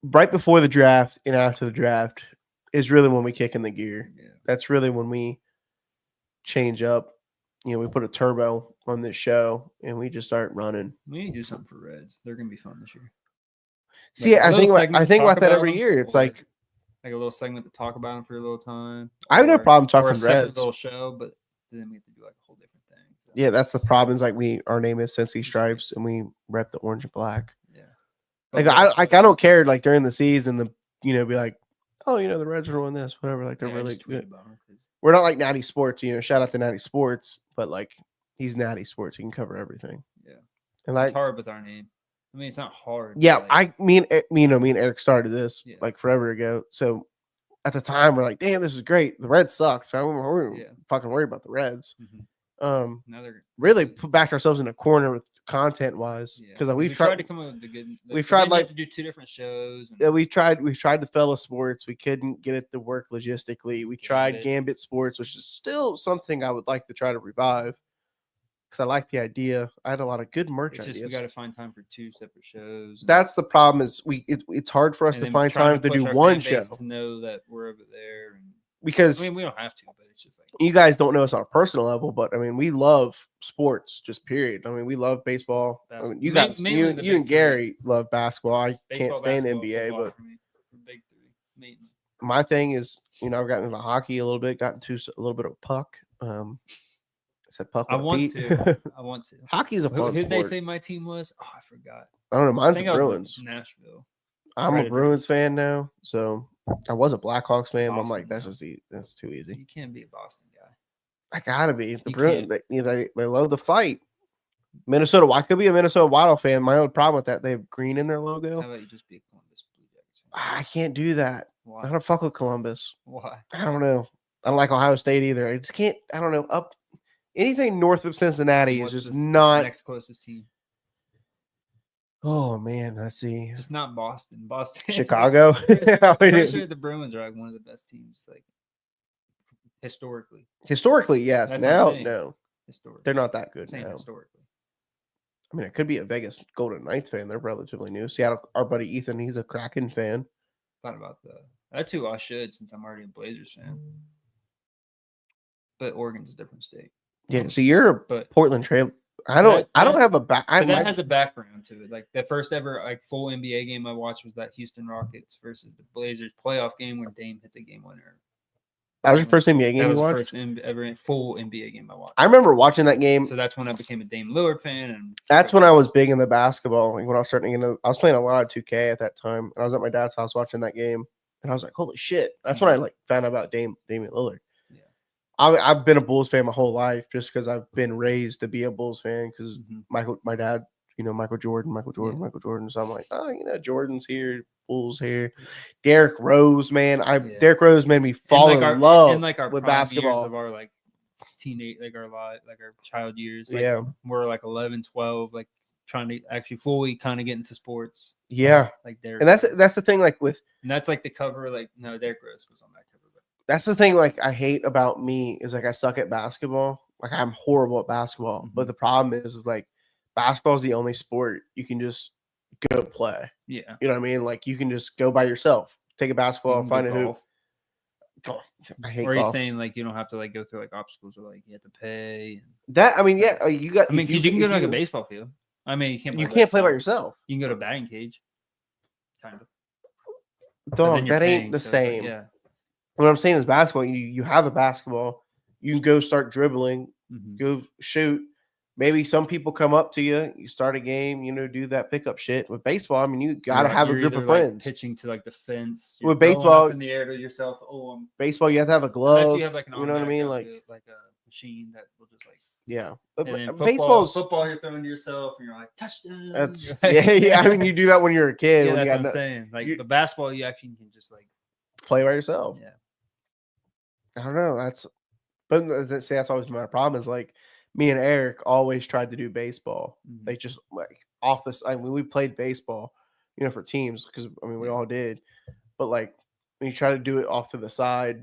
right before the draft and after the draft is really when we kick in the gear. Yeah. That's really when we change up. You know, we put a turbo on this show and we just start running. We need to do something for Reds. They're gonna be fun this year. See, I think about that every year. It's like a little segment to talk about them for a little time. I have no problem talking Reds. A little show, but then we have to do like a whole different thing. So. Yeah, that's the problem. Is like our name is Cincy Stripes, and we rep the orange and black. Yeah, I don't care. Like during the season, be like, oh, the Reds are doing this, whatever. Like they're really good. We're not like Natty Sports. Shout out to Natty Sports, but like he's Natty Sports. He can cover everything. Yeah, and it's hard with our name. I mean, it's not hard. Yeah, me and Eric started this like forever ago. So at the time, we're like, damn, this is great. The Reds suck. So we're fucking worried about the Reds. Mm-hmm. Now they're really backed ourselves in a corner with content wise because we've tried to come up with the good. We've tried to do two different shows. Yeah, we've tried the Fellow Sports. We couldn't get it to work logistically. We tried Gambit Sports, which is still something I would like to try to revive. Because I like the idea. I had a lot of good merch ideas. We got to find time for two separate shows. That's the problem. Is it's hard for us to find time to do one show. To know that we're over there, because we don't have to, but it's just like you guys don't know us on a personal level. But I mean, we love sports, just period. I mean, we love baseball. I mean, you guys, you and Gary love basketball. I can't stand the NBA, but big three. My thing is, I've gotten into hockey a little bit, gotten to a little bit of puck. I want to. Hockey is a fun sport. Who did they say my team was? Oh, I forgot. I don't know. Mine's the Bruins. Nashville. I'm a Bruins fan now, so I was a Blackhawks fan. But I'm like, that's too easy. You can't be a Boston guy. I gotta be. The Bruins. They love the fight. Minnesota. I could be a Minnesota Wild fan. My only problem with that, they have green in their logo. How about you just be a Columbus Blue Jackets fan? I can't do that. Why? I don't fuck with Columbus. Why? I don't know. I don't like Ohio State either. I just can't. I don't know. Anything north of Cincinnati is just not next closest team. Oh man, I see. Just not Boston. Chicago. I'm pretty sure the Bruins are like one of the best teams, like historically. Historically, yes. That's now, no. Historically, they're not that good now. Historically, I mean, it could be a Vegas Golden Knights fan. They're relatively new. Seattle, our buddy Ethan, he's a Kraken fan. Thought about that's who I should, since I'm already a Blazers fan. But Oregon's a different state. Yeah, so you're a Portland Trail. I don't have a back. That has a background to it. Like the first ever full NBA game I watched was that Houston Rockets versus the Blazers playoff game where Dame hits a game winner. That was your first NBA game you watched? That was the first ever full NBA game I watched. I remember watching that game. So that's when I became a Dame Lillard fan, and that's when I was big into basketball. Like when I was starting to get into, I was playing a lot of 2K at that time, and I was at my dad's house watching that game, and I was like, "Holy shit!" That's when I found out about Damian Lillard. I've been a Bulls fan my whole life just because I've been raised to be a Bulls fan because my dad, Michael Jordan. So I'm like, Jordan's here, Bulls here. Derrick Rose, man. Derrick Rose made me fall in love in our with basketball. Of our teenage, like our child years. Like, we're like 11, 12, like trying to actually fully kind of get into sports. Yeah, like there. And that's the thing. Like and that's like the cover. Like no, Derrick Rose was on that cover. But that's the thing. Like I hate about me is like I suck at basketball. Like I'm horrible at basketball. But the problem is like basketball is the only sport you can just go play. Yeah, you know what I mean. Like you can just go by yourself, take a basketball, find a hoop. I hate or golf. you're saying like you don't have to like go through like obstacles or like you have to pay that. I mean, yeah, you got. I mean, because you can go to like a baseball field. I mean, you can't play by yourself. You can go to a batting cage, kind of. Dog, that ain't the same. Like, yeah. What I'm saying is basketball. You have a basketball. You can go start dribbling, go shoot. Maybe some people come up to you. You start a game. Do that pickup shit. With baseball, I mean, you got to have a group of friends. Like pitching to like the fence. With baseball, up in the air to yourself. Baseball, you have to have a glove. Unless you have like an you know what I mean, like a machine that will just like. Yeah, but football, you're throwing to yourself, and you're like touchdown. That's yeah. I mean, you do that when you're a kid. Yeah, that's what I'm saying. Like the basketball, you actually can just like play by yourself. Yeah, I don't know. That's always my problem. Is like me and Eric always tried to do baseball. Like just like off this. I mean, we played baseball, for teams because I mean we all did. But like when you try to do it off to the side.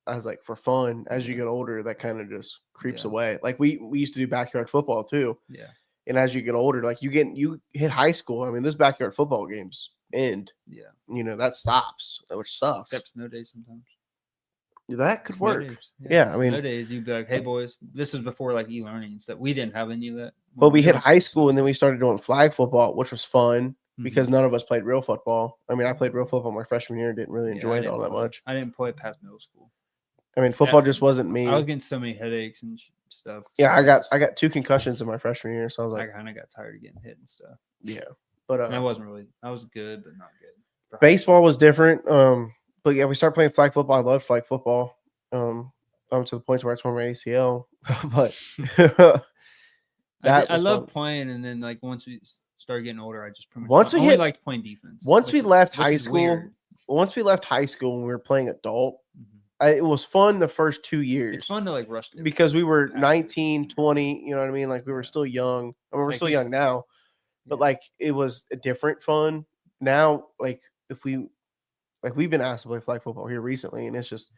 As like for fun, as you get older, that kind of just creeps away. Like we used to do backyard football too. Yeah. And as you get older, like you hit high school. I mean, those backyard football games end. Yeah. That stops, which sucks. Except snow days sometimes. That could work. Yeah. I mean, snow days, you'd be like, hey boys, this is before like e-learning and stuff. We didn't have any of that. But we hit high school and then we started doing flag football, which was fun. Because none of us played real football. I mean, I played real football my freshman year and didn't really enjoy it all that much. I didn't play past middle school. I mean, football just wasn't me. I was getting so many headaches and stuff. Yeah, I got 2 concussions in my freshman year, so I was like, I kind of got tired of getting hit and stuff. Yeah, but I was good, but not good. Baseball was different. But yeah, we started playing flag football. I loved flag football. To the point where I tore my ACL, but I love playing, and then like once we started getting older, I just pretty much liked playing defense. Once we left high school, when we were playing adult. It was fun the first 2 years. It's fun to like rush because we were 19, 20, you know what I mean? Like we were still young. I mean, we're still young now, but like it was a different fun. Now, like we've been asked to play flag football here recently, and it's just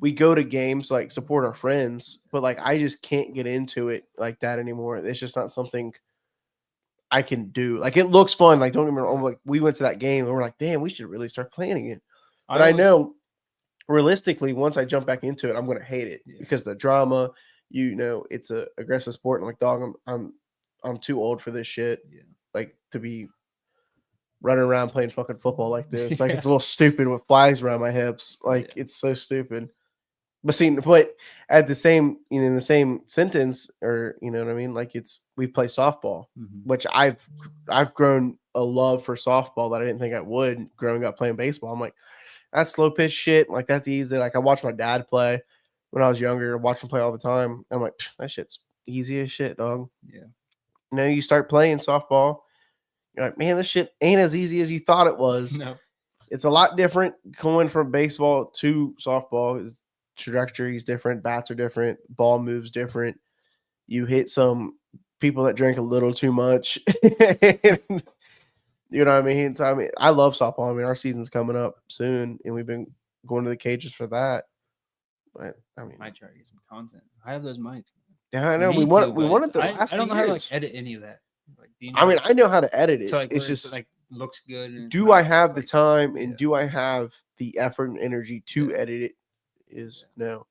we go to games like support our friends, but like I just can't get into it like that anymore. It's just not something I can do. Like it looks fun. Like don't get me wrong. Like we went to that game and we're like, damn, we should really start playing again. But I know. Realistically, once I jump back into it, I'm going to hate it because the drama, it's a aggressive sport. And I'm like, dog, I'm too old for this shit. Yeah. Like to be running around playing fucking football like this. Like it's a little stupid with flags around my hips. Like it's so stupid. But at the same, in the same sentence, or you know what I mean? Like we play softball, which I've grown a love for softball that I didn't think I would growing up playing baseball. I'm like, that's slow pitch shit. Like that's easy. Like I watched my dad play when I was younger. I watched him play all the time. I'm like, that shit's easy as shit, dog. Yeah. You start playing softball. You're like, man, this shit ain't as easy as you thought it was. No. It's a lot different going from baseball to softball. Trajectory is different. Bats are different. Ball moves different. You hit some people that drink a little too much. You know what I mean? So I mean, I love softball. I mean, our season's coming up soon, and we've been going to the cages for that. But I mean, I might try to get some content. I have those mics. Yeah, I know. We wanted the last. I don't know how to like edit any of that. Like, I know how to edit it. So like, it's just like looks good. And do I have the time and do I have the effort and energy to edit it? No.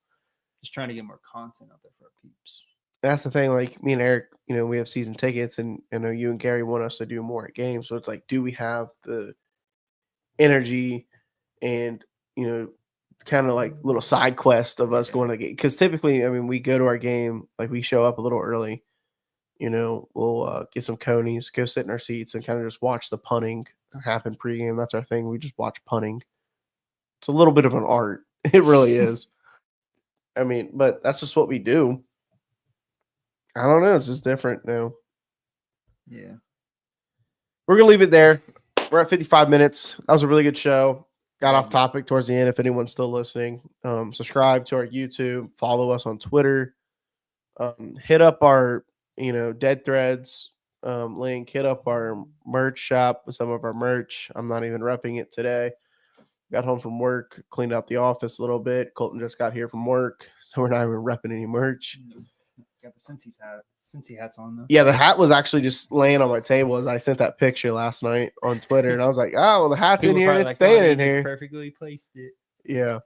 Just trying to get more content out there for our peeps. That's the thing. Like me and Eric, we have season tickets, and I know you and Gary want us to do more at games. So it's like, do we have the energy and kind of like little side quest of us going to the game? Because typically, I mean, we go to our game, like we show up a little early. We'll get some conies, go sit in our seats, and kind of just watch the punting happen pregame. That's our thing. We just watch punting. It's a little bit of an art. It really is. I mean, but that's just what we do. I don't know. It's just different now. Yeah. We're going to leave it there. We're at 55 minutes. That was a really good show. Got off topic towards the end. If anyone's still listening, subscribe to our YouTube. Follow us on Twitter. Hit up our, Dead Threads link. Hit up our merch shop with some of our merch. I'm not even repping it today. Got home from work, cleaned out the office a little bit. Colton just got here from work, so we're not even repping any merch. Got the Cincy hats on though. Yeah, the hat was actually just laying on my table as I sent that picture last night on Twitter, and I was like, "Oh, well, the hat's in here. It's staying in here." Perfectly placed it. Yeah.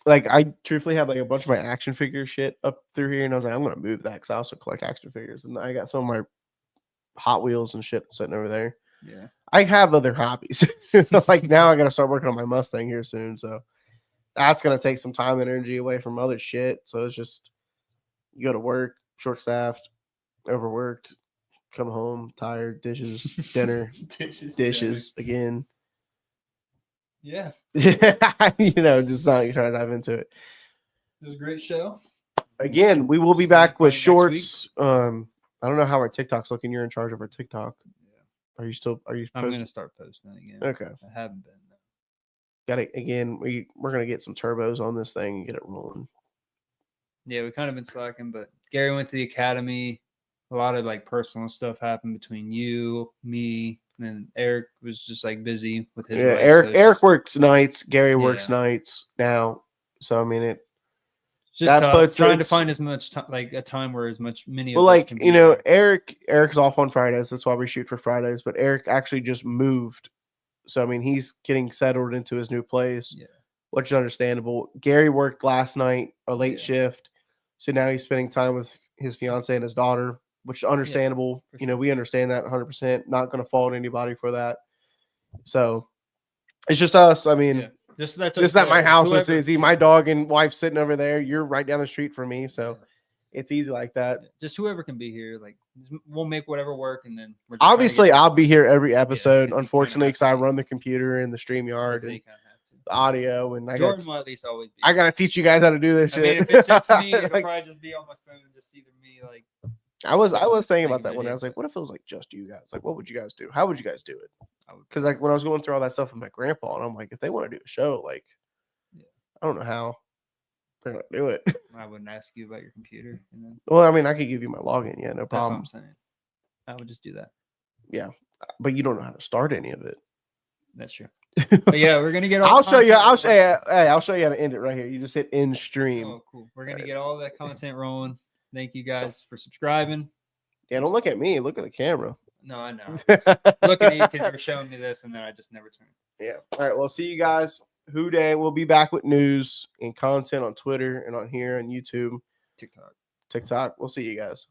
Like, I truthfully had like a bunch of my action figure shit up through here, and I was like, I'm gonna move that because I also collect action figures, and I got some of my Hot Wheels and shit sitting over there. Yeah, I have other hobbies. Like now, I gotta start working on my Mustang here soon, so that's gonna take some time and energy away from other shit. So it's just you go to work, short staffed, overworked, come home tired, dishes, dinner, dishes again. Yeah. Just not trying to dive into it. It was a great show. Again, we will be back with shorts. I don't know how our TikTok's looking. You're in charge of our TikTok. Yeah. Are you I'm gonna start posting again. Okay. I haven't been. Got it again. We're gonna get some turbos on this thing and get it rolling. Yeah, we kind of been slacking, but Gary went to the academy. A lot of like personal stuff happened between you, me, and then Eric was just like busy with his life. Eric works nights. Gary works nights now. So I mean, trying to find as much time, like a time where many of us can be there. Eric's off on Fridays. That's why we shoot for Fridays. But Eric actually just moved, so I mean, he's getting settled into his new place, which is understandable. Gary worked last night a late shift, so now he's spending time with his fiance and his daughter, which is understandable. Yeah, sure. We understand that 100%. Not going to fault anybody for that. So it's just us. I mean, just at my house. It's my dog and wife sitting over there. You're right down the street from me, so it's easy like that. Just whoever can be here, like we'll make whatever work, and then obviously I'll be here every episode. Unfortunately, because I run the computer and the StreamYard and the audio, and Jordan will at least always be. I gotta teach you guys how to do this shit. I mean, if it's just me, it'll probably just be on my phone, just either me like. I was thinking about that one. I was like, what if it was like just you guys? Like, what would you guys do? How would you guys do it? Because like when I was going through all that stuff with my grandpa, and I'm like, if they want to do a show, like, I don't know how they're gonna do it. I wouldn't ask you about your computer. And then... Well, I mean, I could give you my login. Yeah, no problem. That's what I'm saying. I would just do that. Yeah, but you don't know how to start any of it. That's true. But yeah, we're gonna get. I'll show you how to end it right here. You just hit end stream. Oh, cool. We're gonna get all that content rolling. Thank you guys for subscribing. Yeah, don't look at me. Look at the camera. No, I know. Look at you because you're showing me this, and then I just never turn. Yeah. All right. Well, see you guys. Who Day. We'll be back with news and content on Twitter and on here on YouTube. TikTok. We'll see you guys.